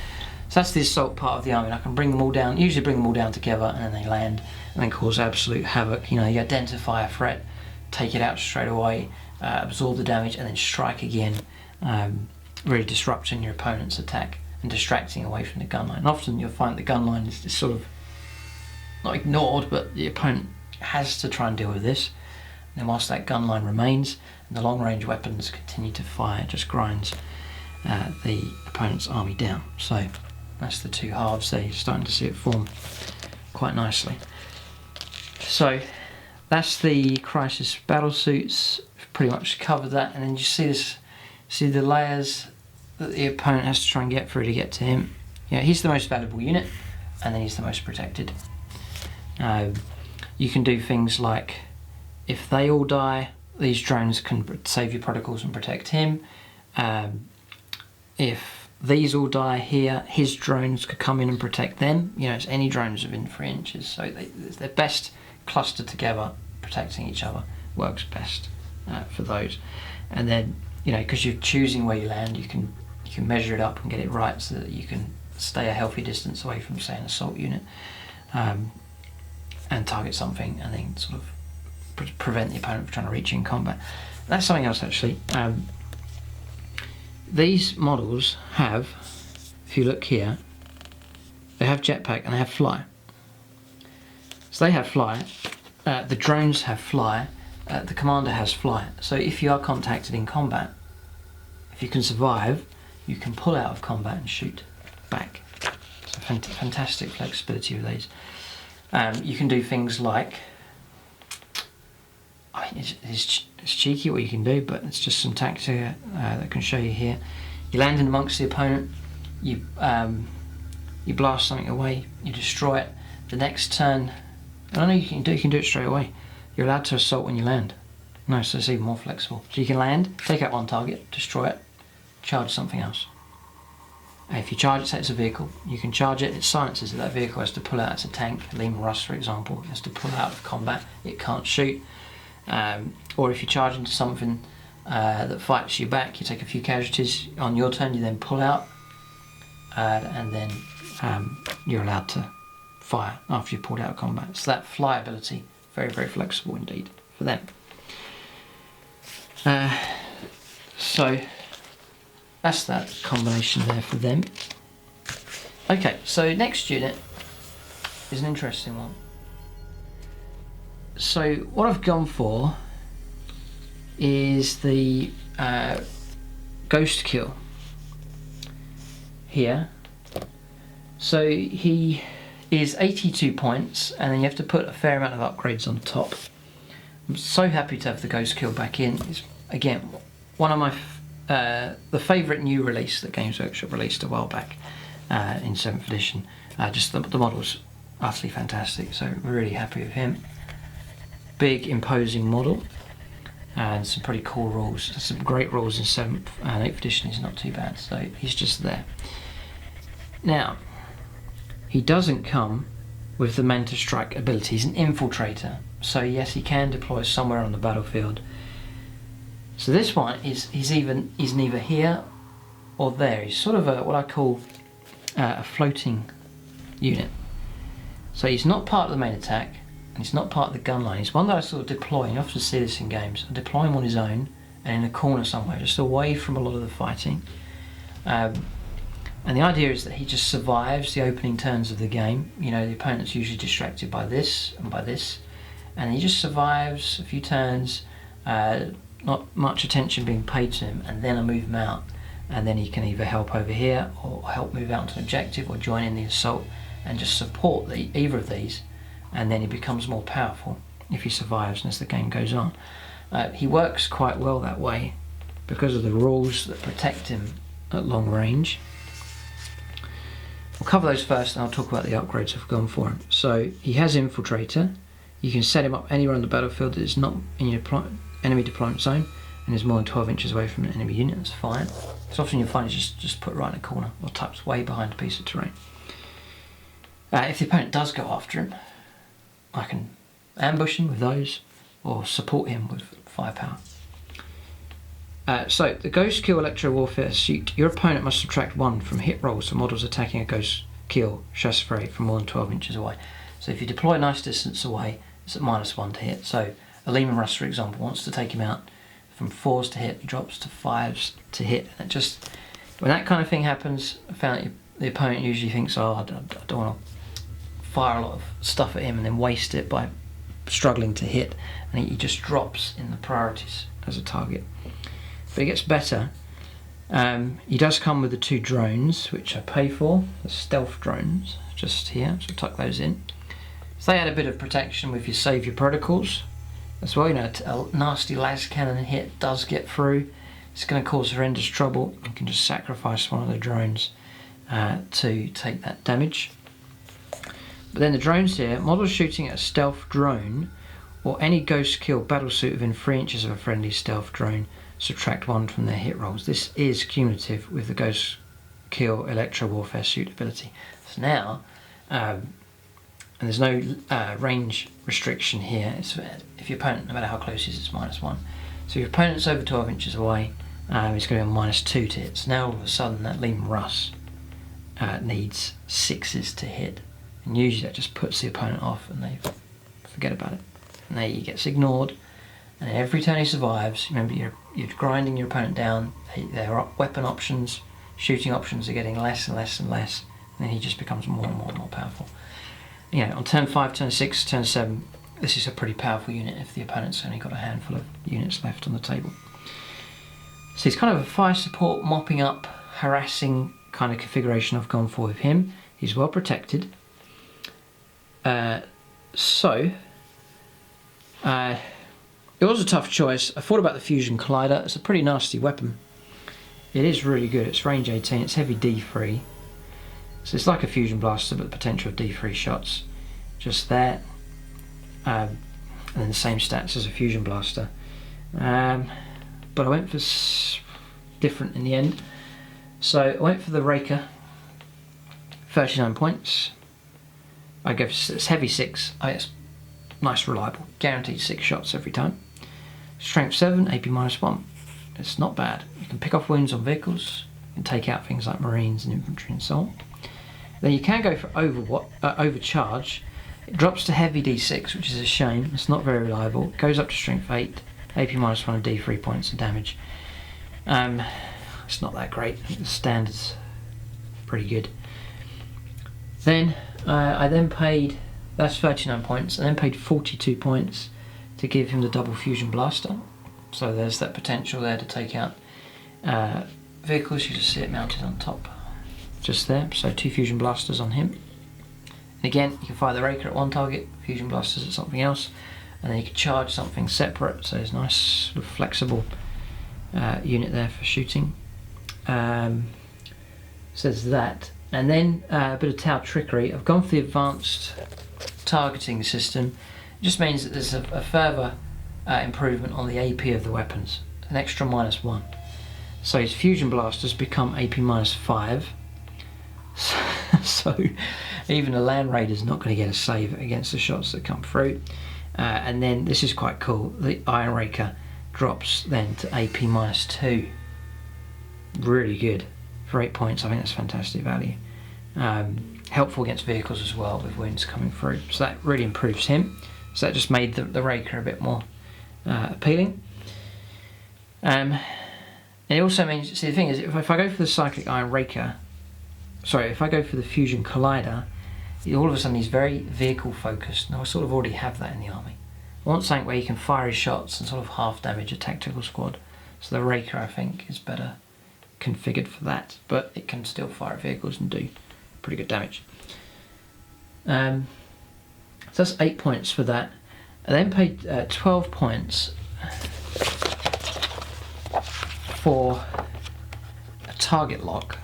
So that's the assault part of the army. I can bring them all down, usually bring them all down together, and then they land and then cause absolute havoc. You identify a threat, take it out straight away, absorb the damage, and then strike again, really disrupting your opponent's attack and distracting away from the gun line. And often you'll find the gun line is sort of not ignored, but the opponent has to try and deal with this. And then whilst that gun line remains and the long range weapons continue to fire, it just grinds the opponent's army down. So that's the 2 halves there. You're starting to see it form quite nicely. So that's the crisis battle suits. Pretty much covered that, and then you see the layers that the opponent has to try and get through to get to him. He's the most valuable unit, and then he's the most protected. You can do things like, if they all die, these drones can save your protocols and protect him. If these all die here, his drones could come in and protect them. It's any drones within 3 inches, so they're best clustered together, protecting each other works best for those. And then because you're choosing where you land, you can measure it up and get it right so that you can stay a healthy distance away from, say, an assault unit, and target something, and then sort of prevent the opponent from trying to reach you in combat. That's something else actually. These models have, if you look here, they have jetpack and they have fly. So they have fly, the drones have fly, the commander has fly. So if you are contacted in combat, if you can survive, you can pull out of combat and shoot back. So fantastic flexibility with these. You can do things like, it's cheeky what you can do, but it's just some Tactica that I can show you here. You land in amongst the opponent, you blast something away, you destroy it. The next turn, I know you can do it straight away. You're allowed to assault when you land. No, so it's even more flexible. So you can land, take out one target, destroy it, charge something else. If you charge it, say it's a vehicle, you can charge it, it silences it. That vehicle has to pull out. It's a tank, Lehman Russ for example, it has to pull out of combat, it can't shoot. Or if you charge into something that fights you back, you take a few casualties on your turn, you then pull out, and then you're allowed to fire after you've pulled out of combat. So that fly ability, very, very flexible indeed for them. So that's that combination there for them. Okay, so next unit is an interesting one. So what I've gone for is the Ghost Kill here. So he is 82 points, and then you have to put a fair amount of upgrades on top. I'm so happy to have the Ghost Kill back in. It's, again, one of my the favourite new release that Games Workshop released a while back in 7th edition. Just the model's utterly fantastic, so we're really happy with him. Big, imposing model, and some pretty cool rules. Some great rules in 7th and 8th edition. He's not too bad, so he's just there. Now, he doesn't come with the Manta Strike ability. He's an infiltrator, so yes, he can deploy somewhere on the battlefield. So this one he's neither here or there. He's sort of what I call a floating unit. So he's not part of the main attack, and he's not part of the gun line. He's one that I sort of deploy, and you often see this in games. I deploy him on his own and in a corner somewhere, just away from a lot of the fighting. And the idea is that he just survives the opening turns of the game. The opponent's usually distracted by this and by this, and he just survives a few turns, not much attention being paid to him, and then I move him out, and then he can either help over here or help move out to an objective or join in the assault and just support either of these, and then he becomes more powerful if he survives and as the game goes on. He works quite well that way because of the rules that protect him at long range. We'll cover those first and I'll talk about the upgrades I've gone for him. So he has Infiltrator. You can set him up anywhere on the battlefield that is not in your enemy deployment zone and is more than 12 inches away from an enemy unit. That's fine. So often you'll find it's just put right in a corner or tucked way behind a piece of terrain. If the opponent does go after him, I can ambush him with those or support him with firepower. So the Ghost Kill Electro Warfare suit, your opponent must subtract 1 from hit rolls for models attacking a Ghost Kill chassephrade from more than 12 inches away. So if you deploy a nice distance away, it's at -1 to hit. So a Lehman Russ, for example, wants to take him out from 4s to hit, drops to 5s to hit. And it just, when that kind of thing happens, I found that the opponent usually thinks, oh, I don't want to fire a lot of stuff at him and then waste it by struggling to hit, and he just drops in the priorities as a target. But it gets better. He does come with the 2 drones, which I pay for, the stealth drones, just here, so tuck those in. So they add a bit of protection with your save your protocols as well. You know, a nasty las cannon hit does get through, it's going to cause horrendous trouble. You can just sacrifice one of the drones to take that damage. But then the drones here, models shooting at a stealth drone or any Ghost Kill battlesuit within 3 inches of a friendly stealth drone, subtract 1 from their hit rolls. This is cumulative with the Ghost Kill Electro Warfare suit ability. So now, and there's no range restriction here. It's, if your opponent, no matter how close he is, it's -1. So if your opponent's over 12 inches away, it's going to be on -2 to hit. So now all of a sudden that Lehman Russ needs 6s to hit. And usually that just puts the opponent off and they forget about it. And there he gets ignored. And every turn he survives, remember you're grinding your opponent down. Their weapon options, shooting options are getting less and less and less. And then he just becomes more and more and more powerful. You know, on turn 5, turn 6, turn 7, this is a pretty powerful unit if the opponent's only got a handful of units left on the table. So he's kind of a fire support, mopping up, harassing kind of configuration I've gone for with him. He's well protected. It was a tough choice. I thought about the Fusion Collider. It's a pretty nasty weapon. It is really good. It's range 18, it's heavy D3. So it's like a Fusion Blaster, but the potential of D3 shots. Just there. And then the same stats as a Fusion Blaster. But I went for different in the end. So I went for the Raker. 39 points. I go for it's heavy 6. It's nice, reliable, guaranteed 6 shots every time. Strength 7, AP -1. It's not bad. You can pick off wounds on vehicles. You can take out things like marines and infantry and so on. Then you can go for overcharge. It drops to heavy D6, which is a shame. It's not very reliable. It goes up to strength 8, AP -1 and D3 points of damage. It's not that great. I think the standard's pretty good. Then I then paid, that's 39 points, and then paid 42 points to give him the double Fusion Blaster. So there's that potential there to take out vehicles. You just see it mounted on top, just there. So 2 Fusion Blasters on him. And again, you can fire the Raker at one target, Fusion Blasters at something else, and then you can charge something separate. So there's a nice sort of flexible unit there for shooting. So there's that. And then a bit of Tau trickery. I've gone for the advanced targeting system. It just means that there's a further improvement on the AP of the weapons, an extra -1. So his Fusion Blasters become AP -5. So even a Land Raider's not going to get a save against the shots that come through. And then this is quite cool. The Iron Raker drops then to AP -2. Really good. For 8 points, I think that's fantastic value. Helpful against vehicles as well with wounds coming through. So that really improves him. So that just made the Raker a bit more appealing. And it also means, see the thing is, if I go for the Cyclic Iron Raker, sorry, if I go for the Fusion Collider, all of a sudden he's very vehicle focused. Now I sort of already have that in the army. I want something where he can fire his shots and sort of half damage a tactical squad. So the Raker, I think, is better configured for that, but it can still fire at vehicles and do pretty good damage. So that's 8 points for that. I then paid 12 points for a target lock.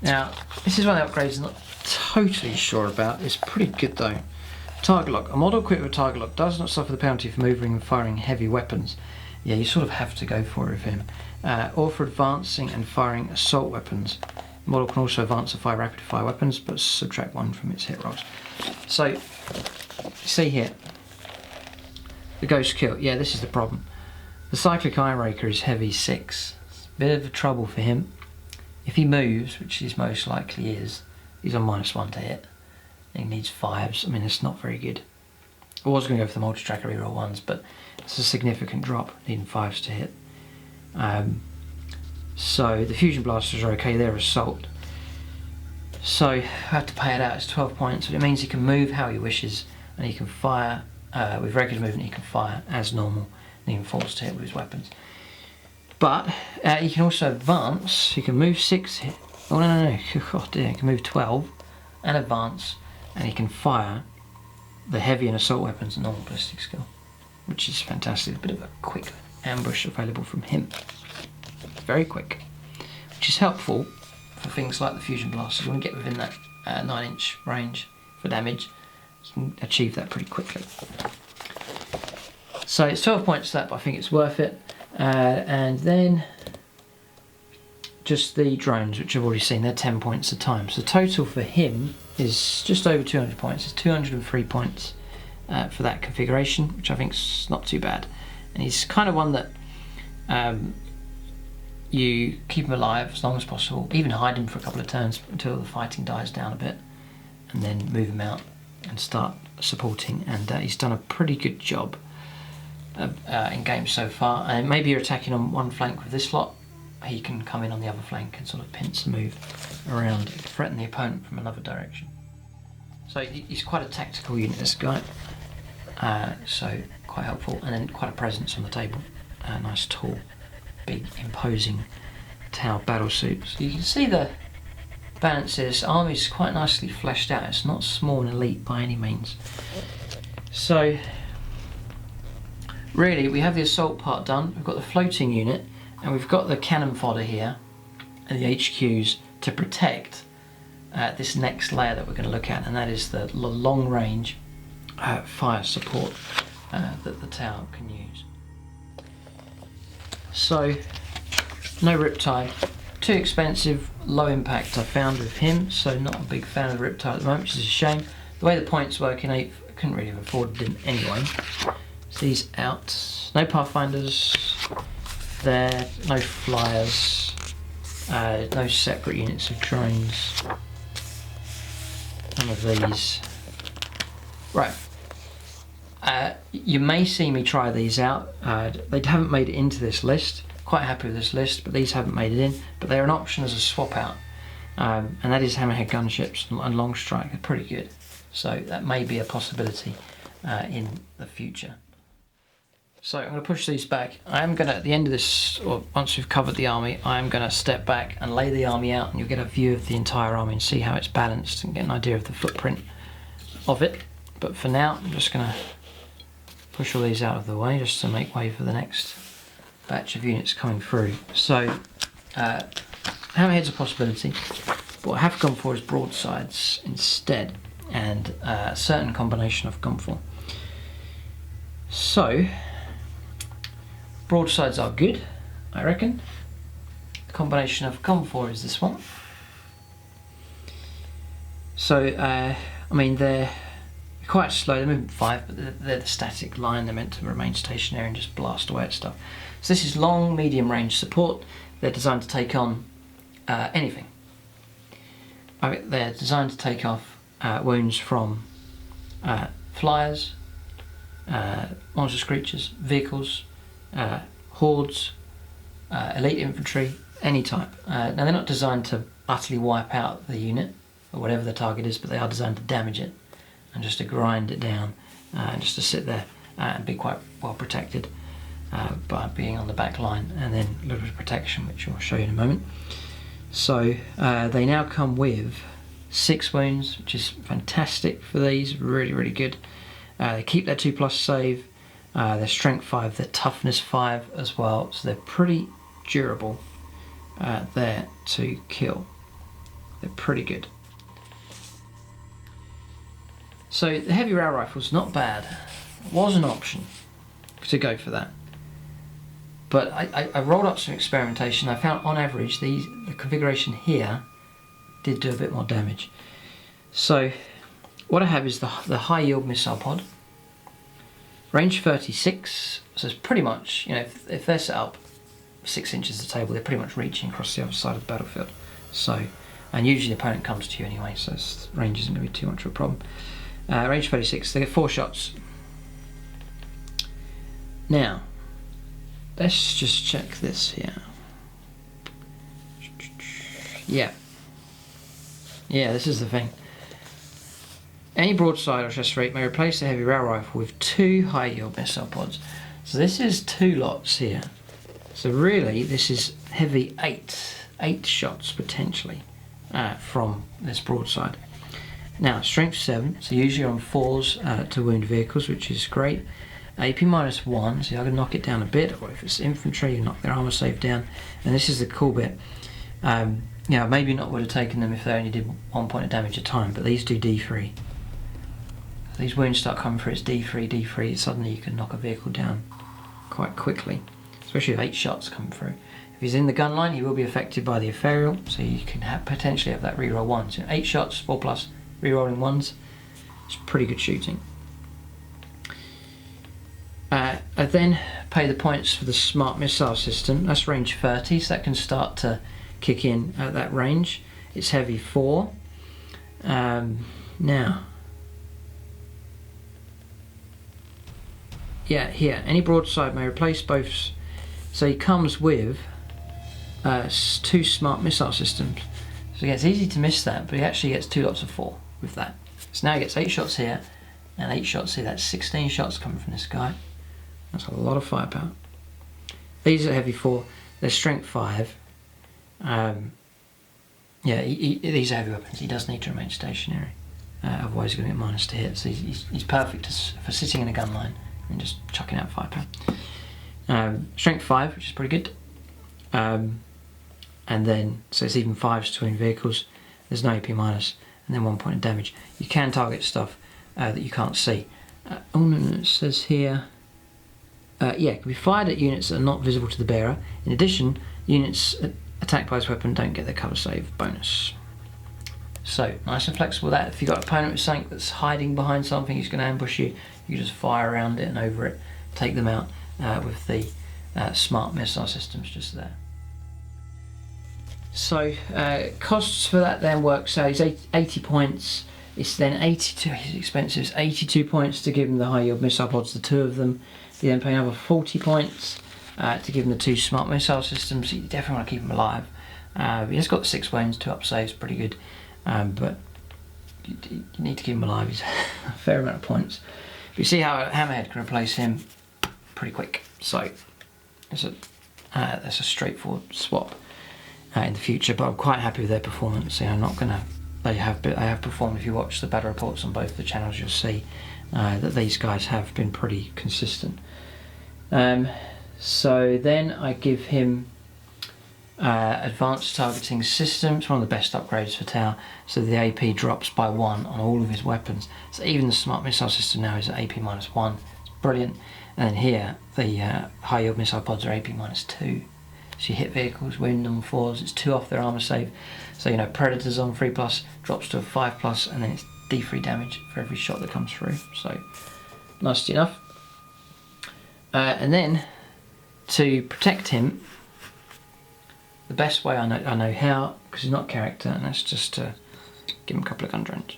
Now, this is one of the upgrades I'm not totally sure about. It's pretty good though. Target lock. A model equipped with target lock does not suffer the penalty for moving and firing heavy weapons. Yeah, you sort of have to go for it with him. Or for advancing and firing assault weapons. The model can also advance and fire rapid fire weapons, but subtract 1 from its hit rolls. So, you see here, the Ghost Kill. Yeah, this is the problem. The Cyclic Iron Raker is heavy 6. It's a bit of a trouble for him. If he moves, which he most likely is, he's on -1 to hit. He needs 5s. I mean, it's not very good. I was going to go for the multi-tracker reroll 1s, but it's a significant drop, needing 5s to hit. So the Fusion Blasters are okay, they're assault. So I have to pay it out as 12 points, but it means he can move how he wishes, and he can fire, with regular movement he can fire as normal, and even forced to hit with his weapons. But he can also advance. He can move 6 hit. Oh no, oh dear, he can move 12 and advance, and he can fire the heavy and assault weapons and normal ballistic skill, which is fantastic. A bit of a quick ambush available from him. Very quick, which is helpful for things like the Fusion Blasters. You want to get within that 9-inch range for damage. You can achieve that pretty quickly. So it's 12 points for that, but I think it's worth it. And then just the drones, which I've already seen, they're 10 points a time. So total for him is just over 200 points. It's 203 points for that configuration, which I think is not too bad. And he's kind of one that you keep him alive as long as possible, even hide him for a couple of turns until the fighting dies down a bit, and then move him out and start supporting. And he's done a pretty good job in games so far. And maybe you're attacking on one flank with this lot, he can come in on the other flank and sort of pinch and move around, threaten the opponent from another direction. So he's quite a tactical unit, this guy. So quite helpful, and then quite a presence on the table. Nice tall, big, imposing Tau battle suit. So you can see the balances. Army is quite nicely fleshed out. It's not small and elite by any means. So really, we have the assault part done. We've got the floating unit, and we've got the cannon fodder here, and the HQs to protect this next layer that we're going to look at, and that is the long-range fire support that the Tau can use. So, no Riptide. Too expensive, low impact I found with him, so not a big fan of the Riptide at the moment, which is a shame. The way the points work in 8th, I couldn't really have afforded them anyway. So these out. No Pathfinders there, no flyers, no separate units of drones. None of these. Right. You may see me try these out. They haven't made it into this list. Quite happy with this list, but these haven't made it in. But they're an option as a swap out. And that is Hammerhead gunships and Long Strike. They're pretty good. So that may be a possibility in the future. So I'm going to push these back. I am going to, at the end of this, or once we've covered the army, I am going to step back and lay the army out, and you'll get a view of the entire army and see how it's balanced and get an idea of the footprint of it. But for now, I'm just going to push all these out of the way just to make way for the next batch of units coming through. So Hammerhead's a possibility, but what I have gone for is broadsides instead, and a certain combination I've gone for. So broadsides are good, I reckon. The combination I've gone for is this one. So I mean, they're quite slow. They're moving 5, but they're the static line. They're meant to remain stationary and just blast away at stuff. So this is long, medium range support. They're designed to take on anything. They're designed to take off wounds from flyers, monster creatures, vehicles, hordes, elite infantry, any type. Now they're not designed to utterly wipe out the unit or whatever the target is, but they are designed to damage it and just to grind it down just to sit there and be quite well protected by being on the back line, and then a little bit of protection, which I'll show you in a moment. So they now come with 6 wounds, which is fantastic for these, really good. They keep their 2+ save, their strength 5, their toughness 5 as well, so they're pretty durable there to kill. They're pretty good. So the heavy rail rifle's not bad. It was an option to go for that. But I rolled up some experimentation. I found on average the configuration here did do a bit more damage. So what I have is the high yield missile pod, range 36. So it's pretty much, you know, if they're set up 6 inches of the table, they're pretty much reaching across the other side of the battlefield. So, and usually the opponent comes to you anyway, so range isn't going to be too much of a problem. Range 36. They get 4 shots. Now, let's just check this here. Yeah, this is the thing. Any broadside or chest rate may replace the heavy rail rifle with 2 high yield missile pods. So this is 2 lots here. So really, this is heavy 8 shots potentially from this broadside. Now, strength 7, so usually on 4s to wound vehicles, which is great. AP -1, so I can knock it down a bit, or if it's infantry, you knock their armor save down. And this is the cool bit. Yeah, maybe not would have taken them if they only did 1 point of damage a time, but these do D3. These wounds start coming through, it's D3, suddenly you can knock a vehicle down quite quickly, especially with 8 shots coming through. If he's in the gun line, he will be affected by the ethereal, so you can potentially have that reroll 1. So 8 shots, 4+, rerolling 1s, it's pretty good shooting. I then pay the points for the smart missile system. That's range 30, so that can start to kick in at that range. It's heavy 4. Now, yeah, here, any broadside may replace both. So he comes with 2 smart missile systems. So yeah, it's easy to miss that, but he actually gets 2 lots of 4 with that. So now he gets 8 shots here and 8 shots here. That's 16 shots coming from this guy. That's a lot of firepower. These are heavy 4. They're strength 5. Yeah, these are heavy weapons. He does need to remain stationary. Otherwise he's going to get minus to hit. So he's perfect for sitting in a gun line and just chucking out firepower. Strength 5, which is pretty good. And then, so it's even 5s to win vehicles. There's no AP minus, and then 1 point of damage. You can target stuff that you can't see. Oh no, it says here, yeah, it can be fired at units that are not visible to the bearer. In addition, units attacked by this weapon don't get their cover save bonus. So, nice and flexible that. If you've got an opponent with something that's hiding behind something, he's going to ambush you, you just fire around it and over it, take them out with the smart missile systems just there. So, costs for that then works out is 80 points. It's then 82, it's expensive, it's 82 points to give him the high yield missile pods, the 2 of them. You then pay another 40 points to give him the 2 smart missile systems. You definitely want to keep him alive. He has got 6 wounds, 2 up saves, pretty good. But you need to keep him alive. He's a fair amount of points. But you see how a Hammerhead can replace him pretty quick. So that's a straightforward swap in the future. But I'm quite happy with their performance. I'm not gonna. They have performed. If you watch the battle reports on both the channels, you'll see that these guys have been pretty consistent. So then I give him advanced targeting systems, one of the best upgrades for Tau. So the AP drops by 1 on all of his weapons. So even the smart missile system now is at AP -1. It's brilliant. And then here the high yield missile pods are AP -2. So you hit vehicles, wound them on 4s. It's 2 off their armor save. So you know, Predators on 3+, drops to a 5+, and then it's D3 damage for every shot that comes through. So nice enough. And then to protect him, the best way I know how, because he's not character, and that's just to give him a couple of gun drones.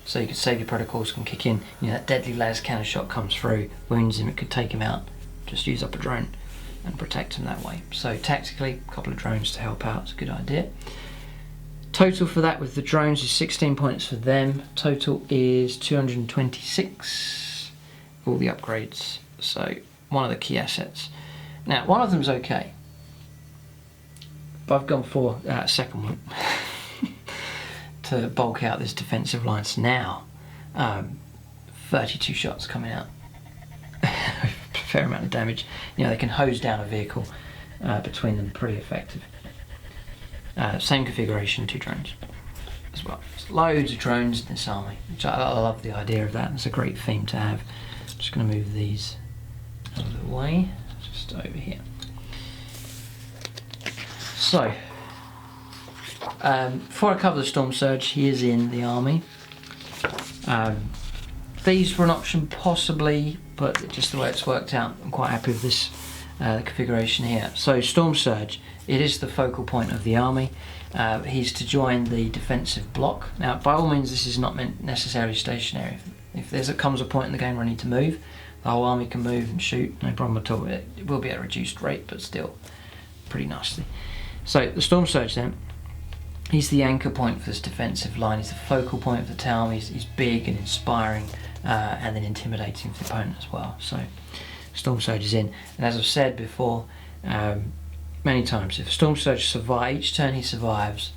So you can save your protocols, can kick in. You know, that deadly las cannon shot comes through, wounds him, it could take him out. Just use up a drone and protect him that way. So tactically, a couple of drones to help out, it's a good idea. Total for that with the drones is 16 points for them. Total is 226. All the upgrades. So one of the key assets. Now one of them's okay, but I've gone for second one to bulk out this defensive line. So now 32 shots coming out. A fair amount of damage. You know, they can hose down a vehicle between them, pretty effective. Same configuration, 2 drones as well. There's loads of drones in this army, which I love the idea of that. It's a great theme to have. I'm just going to move these out of the way, just over here. So, before I cover the Storm Surge, he is in the army. These were an option possibly, but just the way it's worked out, I'm quite happy with this configuration here. So Storm Surge, it is the focal point of the army. He's to join the defensive block. Now, by all means, this is not meant necessarily stationary. If there comes a point in the game where I need to move, the whole army can move and shoot, no problem at all. It will be at a reduced rate, but still pretty nasty. So the Storm Surge then, he's the anchor point for this defensive line. He's the focal point of the town. He's big and inspiring, and then intimidating for the opponent as well. So Storm Surge is in, and as I've said before many times, if Storm Surge survives, each turn he survives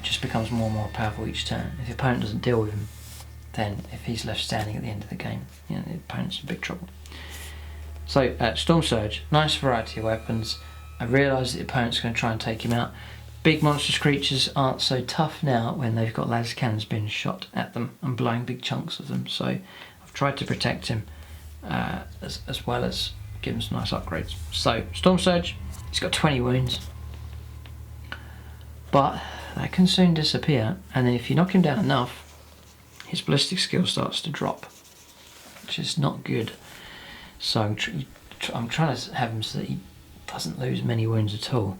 just becomes more and more powerful each turn. If the opponent doesn't deal with him, then if he's left standing at the end of the game, you know, the opponent's in big trouble. So Storm Surge, nice variety of weapons. I realise that the opponent's going to try and take him out. Big monstrous creatures aren't so tough now when they've got laser cannons being shot at them and blowing big chunks of them, so I've tried to protect him as well as give him some nice upgrades. So Storm Surge, he's got 20 wounds, but that can soon disappear, and then if you knock him down enough, his ballistic skill starts to drop, which is not good. So I'm trying to have him so that he doesn't lose many wounds at all,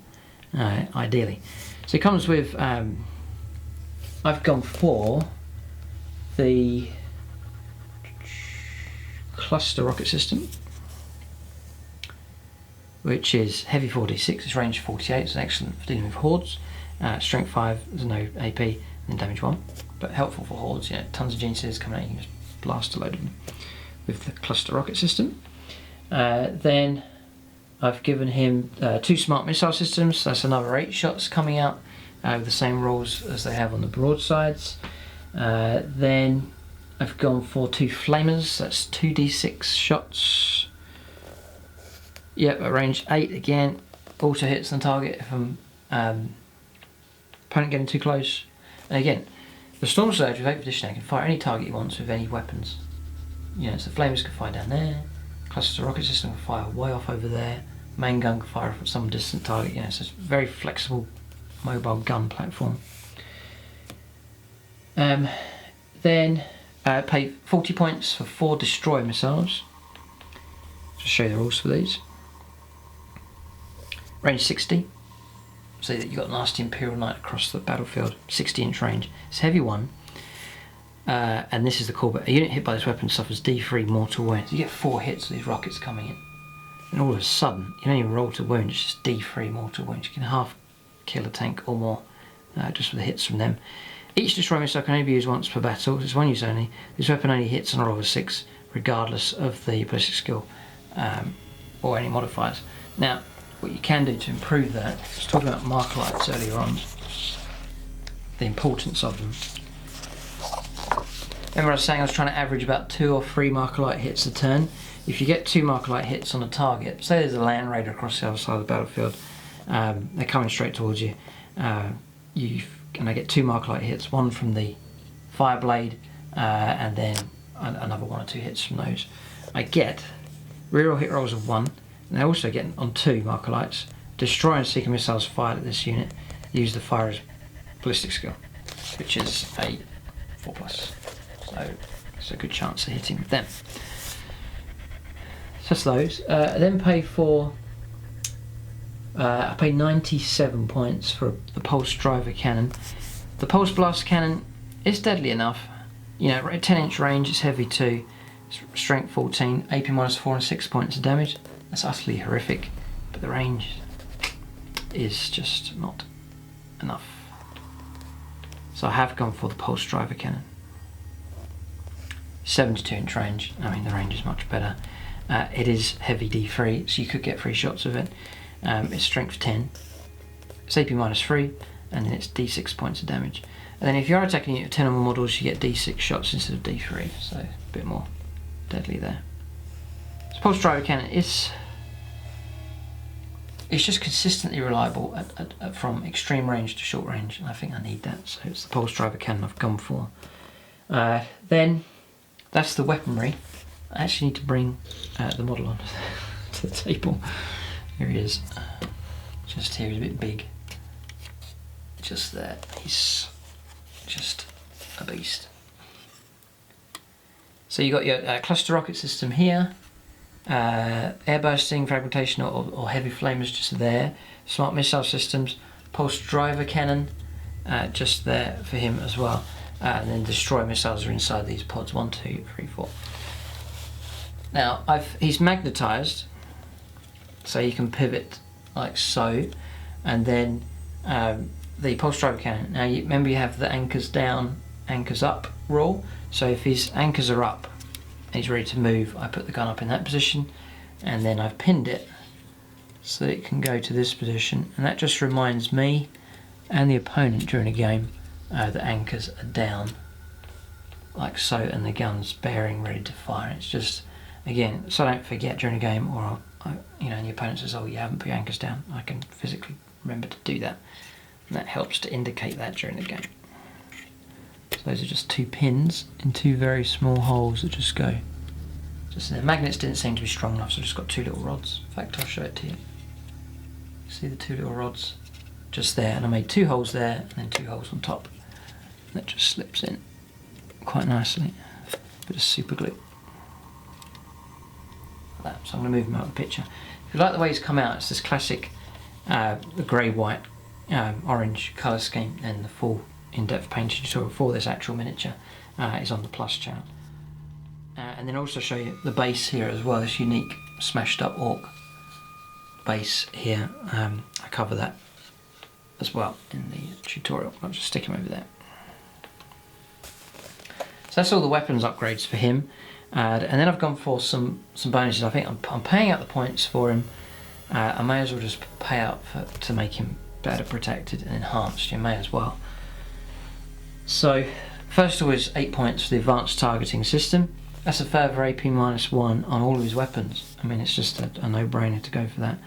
ideally. So it comes with, I've gone for the cluster rocket system, which is heavy 4d6, it's range 48, it's excellent for dealing with hordes. Strength 5, there's no AP, and then damage 1, but helpful for hordes. You know, tons of geniuses coming out, you can just blast a load of them with the cluster rocket system. Then I've given him 2 smart missile systems. That's another 8 shots coming out with the same rules as they have on the broadsides. Then I've gone for 2 flamers. That's 2d6 shots. Yep, at range 8 again. Auto hits on target if I'm opponent getting too close. And again, the Storm Surge with 8th edition can fire any target he wants with any weapons. You know, so the flamers can fire down there. Cluster rocket system can fire way off over there. Main gun can fire from some distant target. You know, so it's a very flexible mobile gun platform. Then pay 40 points for 4 destroy missiles. Just show you the rules for these. Range 60. So that you've got nasty Imperial Knight across the battlefield. 60-inch range. It's a heavy one. And this is the core bit. A unit hit by this weapon suffers D3 mortal wounds. You get 4 hits of these rockets coming in. And all of a sudden, you don't even roll to wound, it's just D3 mortal wounds. You can half kill a tank or more just with the hits from them. Each destroy missile can only be used once per battle. It's one use only. This weapon only hits on a roll of 6, regardless of the ballistic skill or any modifiers. Now, what you can do to improve that, I was talking about marker lights earlier on, the importance of them. Remember I was saying I was trying to average about 2 or 3 marker light hits a turn. If you get 2 marker light hits on a target, say there's a land raider across the other side of the battlefield, they're coming straight towards you, and I get 2 marker light hits, one from the fire blade, and then another 1 or 2 hits from those. I get reroll hit rolls of 1, and I also get on 2 marker lights, destroy and seeker missiles fired at this unit, use the firer's ballistic skill, which is a 4+. So it's a good chance of hitting with them. So that's those. I then pay for, I pay 97 points for the Pulse Driver Cannon. The Pulse Blast Cannon is deadly enough. You know, 10-inch range, it's heavy too. It's strength 14, AP -4 and 6 points of damage. That's utterly horrific, but the range is just not enough. So I have gone for the Pulsar Cannon. 72-inch range. I mean, the range is much better. It is heavy D3, so you could get 3 shots of it. It's strength 10. It's AP -3, and then it's D6 points of damage. And then if you are attacking unit of 10 or more models, you get D6 shots instead of D3, so a bit more deadly there. So Pulsar Cannon, it's just consistently reliable from extreme range to short range, and I think I need that, so it's the Pulsar Cannon I've gone for. Then that's the weaponry. I actually need to bring the model on to the table. Here he is. Just here, he's a bit big. Just there, he's just a beast. So you got your cluster rocket system here, air bursting, fragmentation, or heavy flamers just there. Smart missile systems, pulse driver cannon, just there for him as well. And then destroyer missiles are inside these pods. 1, 2, 3, 4. Now he's magnetized, so you can pivot like so, and then the pulse driver cannon. Now remember you have the anchors down, anchors up rule. So if his anchors are up and he's ready to move, I put the gun up in that position, and then I've pinned it so that it can go to this position, and that just reminds me and the opponent during a game that anchors are down like so, and the gun's bearing ready to fire. It's just, again, so I don't forget during a game, or you know, and the opponent says, oh, you haven't put your anchors down, I can physically remember to do that, and that helps to indicate that during the game. So those are just 2 pins in 2 very small holes that just go just there. Magnets didn't seem to be strong enough, so I just got 2 little rods. In fact, I'll show it to you. See the 2 little rods just there, and I made 2 holes there and then 2 holes on top. And that just slips in quite nicely. Bit of super glue. Like that. So I'm going to move him out of the picture. If you like the way he's come out, it's this classic grey, white, orange colour scheme, and the full in-depth painting tutorial for this actual miniature is on the Plus channel. And then also show you the base here as well, this unique smashed up orc base here. I cover that as well in the tutorial. I'll just stick him over there. So that's all the weapons upgrades for him. And then I've gone for some bonuses. I think I'm paying out the points for him. I may as well just pay out to make him better protected and enhanced. You may as well. So first of all is 8 points for the advanced targeting system. That's a further AP -1 on all of his weapons. I mean, it's just a no-brainer to go for that.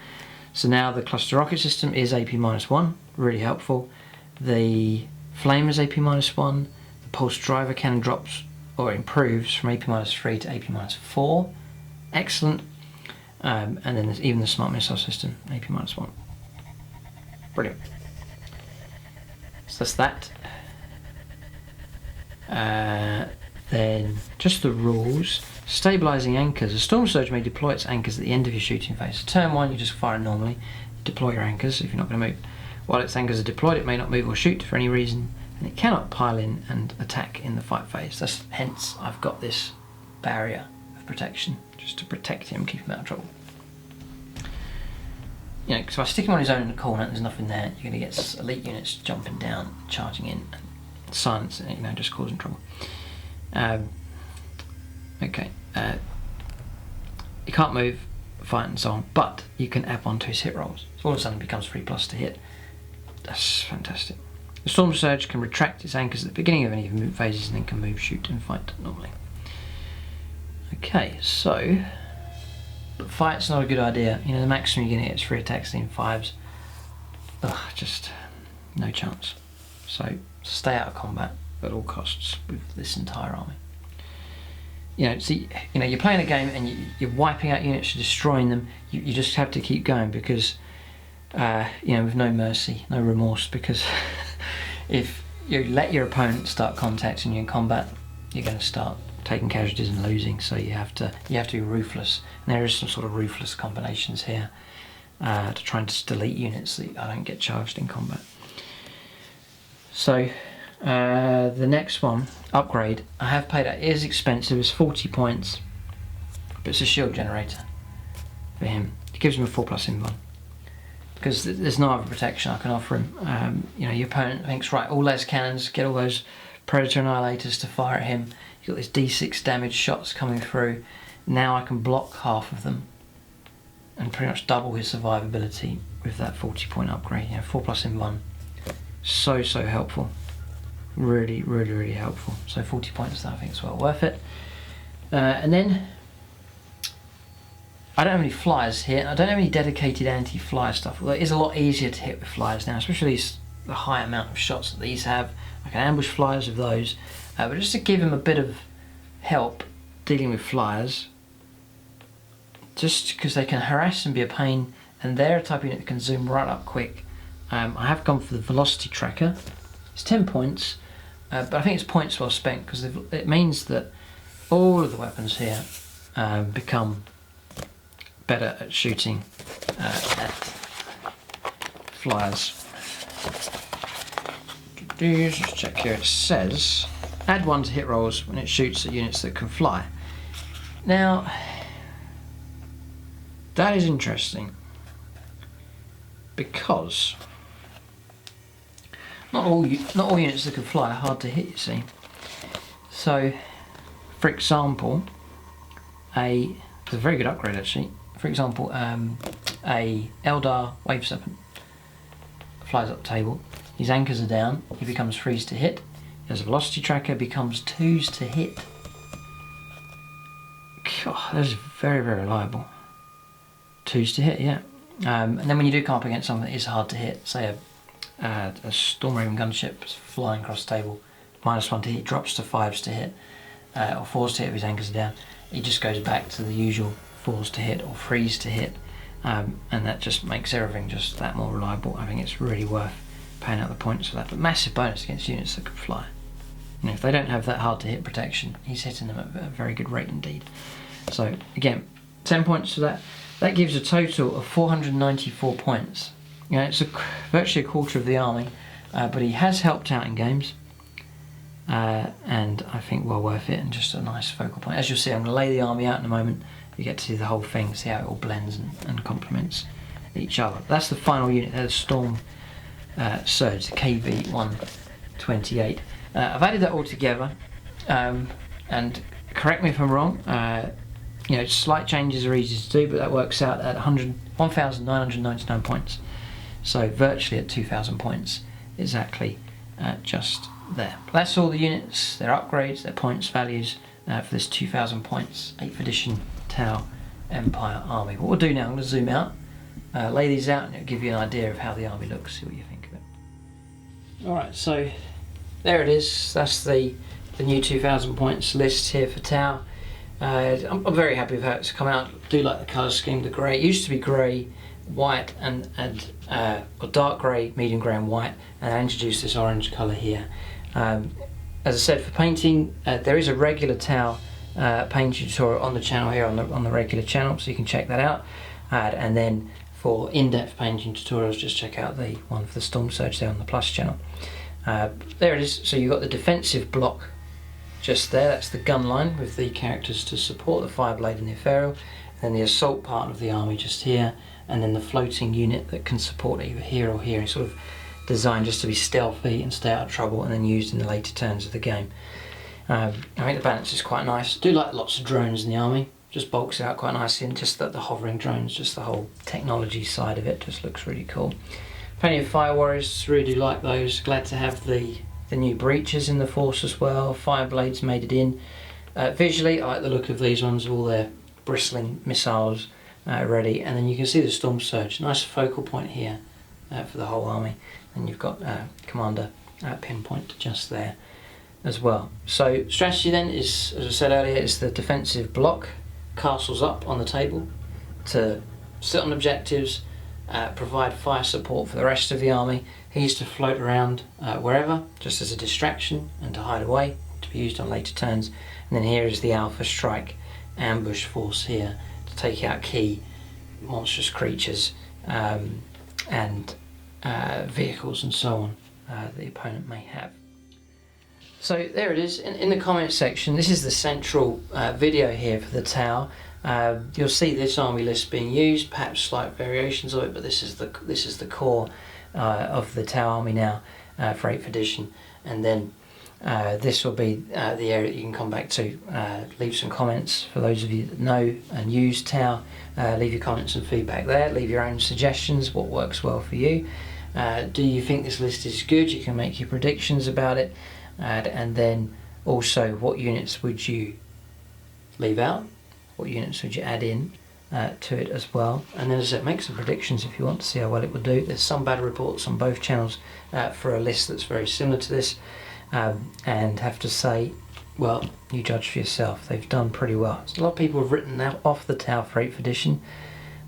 So now the cluster rocket system is AP -1, really helpful. The flame is AP -1. The pulse driver cannon drops or improves from AP -3 to AP -4. Excellent. And then there's even the smart missile system, AP -1. Brilliant. So that's that. Then just the rules. Stabilising anchors. A storm surge may deploy its anchors at the end of your shooting phase. Turn 1, you just fire normally. Deploy your anchors if you're not going to move. While its anchors are deployed, it may not move or shoot for any reason, and it cannot pile in and attack in the fight phase. That's hence I've got this barrier of protection, just to protect him, keep him out of trouble. You know, because if I stick him on his own in the corner and there's nothing there, you're going to get elite units jumping down, charging in, and silence, you know, just causing trouble. Okay, you can't move, fight and so on, but you can add on to his hit rolls. So all of a sudden it becomes 3+ to hit. That's fantastic. The Storm Surge can retract its anchors at the beginning of any of the move phases and then can move, shoot and fight normally. Okay, so but fight's not a good idea. You know, the maximum you're going to get is 3 attacks in 5s. Ugh, just no chance. So stay out of combat at all costs with this entire army. You know, see, you know, you're playing a game and you're wiping out units, you're destroying them. You just have to keep going because, you know, with no mercy, no remorse. Because if you let your opponent start contacting you in combat, you're going to start taking casualties and losing. So you have to be ruthless. And there is some sort of ruthless combinations here to try and just delete units that I don't get charged in combat. So. The next one, upgrade, I have paid out. It is expensive, it's 40 points, but it's a shield generator for him. It gives him a 4+ invuln. because there's no other protection I can offer him. You know, your opponent thinks, right, all those cannons, get all those Predator Annihilators to fire at him. You've got this D6 damage shots coming through. Now I can block half of them and pretty much double his survivability with that 40-point upgrade. You know, 4+ in 1. So helpful. Really helpful. So 40 points, that I think is well worth it. And then I don't have any flyers here. I don't have any dedicated anti-flyer stuff. Although it is a lot easier to hit with flyers now, especially the high amount of shots that these have. I can ambush flyers with those, but just to give him a bit of help dealing with flyers, just because they can harass and be a pain, and they're a type of unit that can zoom right up quick. I have gone for the velocity tracker. It's 10 points, but I think it's points well spent, because it means that all of the weapons here become better at shooting at flyers. Just check here, it says add 1 to hit rolls when it shoots at units that can fly. Now that is interesting, because not all units that can fly are hard to hit, you see. So for example, it's a very good upgrade actually. For example, a Eldar Wave Serpent flies up the table. His anchors are down. He becomes 3s to hit. He has a velocity tracker, becomes 2s to hit. God, that is very reliable. 2s to hit, yeah. And then when you do come up against something that is hard to hit, say a Storm Raven gunship flying across the table, -1 to hit, drops to 5s to hit, or 4s to hit if his anchors are down. He just goes back to the usual 4s to hit or 3s to hit, and that just makes everything just that more reliable. I think it's really worth paying out the points for that. But massive bonus against units that can fly. You know, if they don't have that hard to hit protection, he's hitting them at a very good rate indeed. So again, 10 points for that. That gives a total of 494 points. You know, it's virtually a quarter of the army, but he has helped out in games, and I think well worth it, and just a nice focal point. As you'll see, I'm going to lay the army out in a moment. You get to see the whole thing, see how it all blends and complements each other. That's the final unit there, the Storm Surge, the KV-128. I've added that all together, and correct me if I'm wrong, you know, slight changes are easy to do, but that works out at 1,999 points. So virtually at 2,000 points, exactly just there. But that's all the units, their upgrades, their points values for this 2,000 points 8th edition Tau Empire army. What we'll do now, I'm going to zoom out, lay these out, and it'll give you an idea of how the army looks, see what you think of it. Alright, so there it is. That's the new 2,000 points list here for Tau. I'm very happy with how it's come out. I do like the colour scheme, the grey. It used to be grey, white, or dark grey, medium grey and white, and I introduced this orange colour here. As I said, for painting, there is a regular Tau painting tutorial on the channel here, on the regular channel, so you can check that out. And then for in-depth painting tutorials, just check out the one for the Storm Surge there on the Plus channel. There it is. So you've got the defensive block just there, that's the gun line with the characters to support the Fireblade and the Ethereal, and then the assault part of the army just here, and then the floating unit that can support either here or here. It's sort of designed just to be stealthy and stay out of trouble, and then used in the later turns of the game. I think the balance is quite nice. I do like lots of drones in the army, just bulks out quite nicely, and just the hovering drones, just the whole technology side of it just looks really cool. Plenty of Fire Warriors, really do like those. Glad to have the new breaches in the force as well. Fireblades made it in. Visually, I like the look of these ones, all their bristling missiles ready, and then you can see the Storm Surge, nice focal point here for the whole army, and you've got Commander Pinpoint just there as well. So strategy then is, as I said earlier, is the defensive block, castles up on the table to sit on objectives, provide fire support for the rest of the army. He's to float around wherever, just as a distraction and to hide away, to be used on later turns. And then here is the Alpha Strike ambush force here to take out key monstrous creatures and vehicles and so on that the opponent may have. So there it is in the comments section. This is the central video here for the Tau. You'll see this army list being used, perhaps slight variations of it, but this is the core of the Tau army now for 8th edition, and then this will be the area that you can come back to. Leave some comments for those of you that know and use Tau. Leave your comments and feedback there. Leave your own suggestions, what works well for you. Do you think this list is good? You can make your predictions about it, and then also what units would you leave out, what units would you add in to it as well. And then, as I said, make some predictions if you want to see how well it will do. There's some battle reports on both channels for a list that's very similar to this, and have to say, well, you judge for yourself. They've done pretty well. So a lot of people have written off the Tau for 8th edition,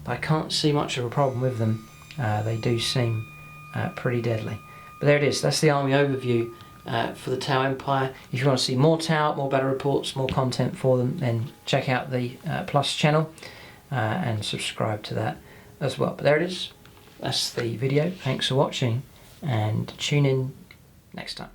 but I can't see much of a problem with them. They do seem pretty deadly. But there it is. That's the army overview for the Tau Empire. If you want to see more Tau, more battle reports, more content for them, then check out the Plus channel and subscribe to that as well. But there it is. That's the video. Thanks for watching, and tune in next time.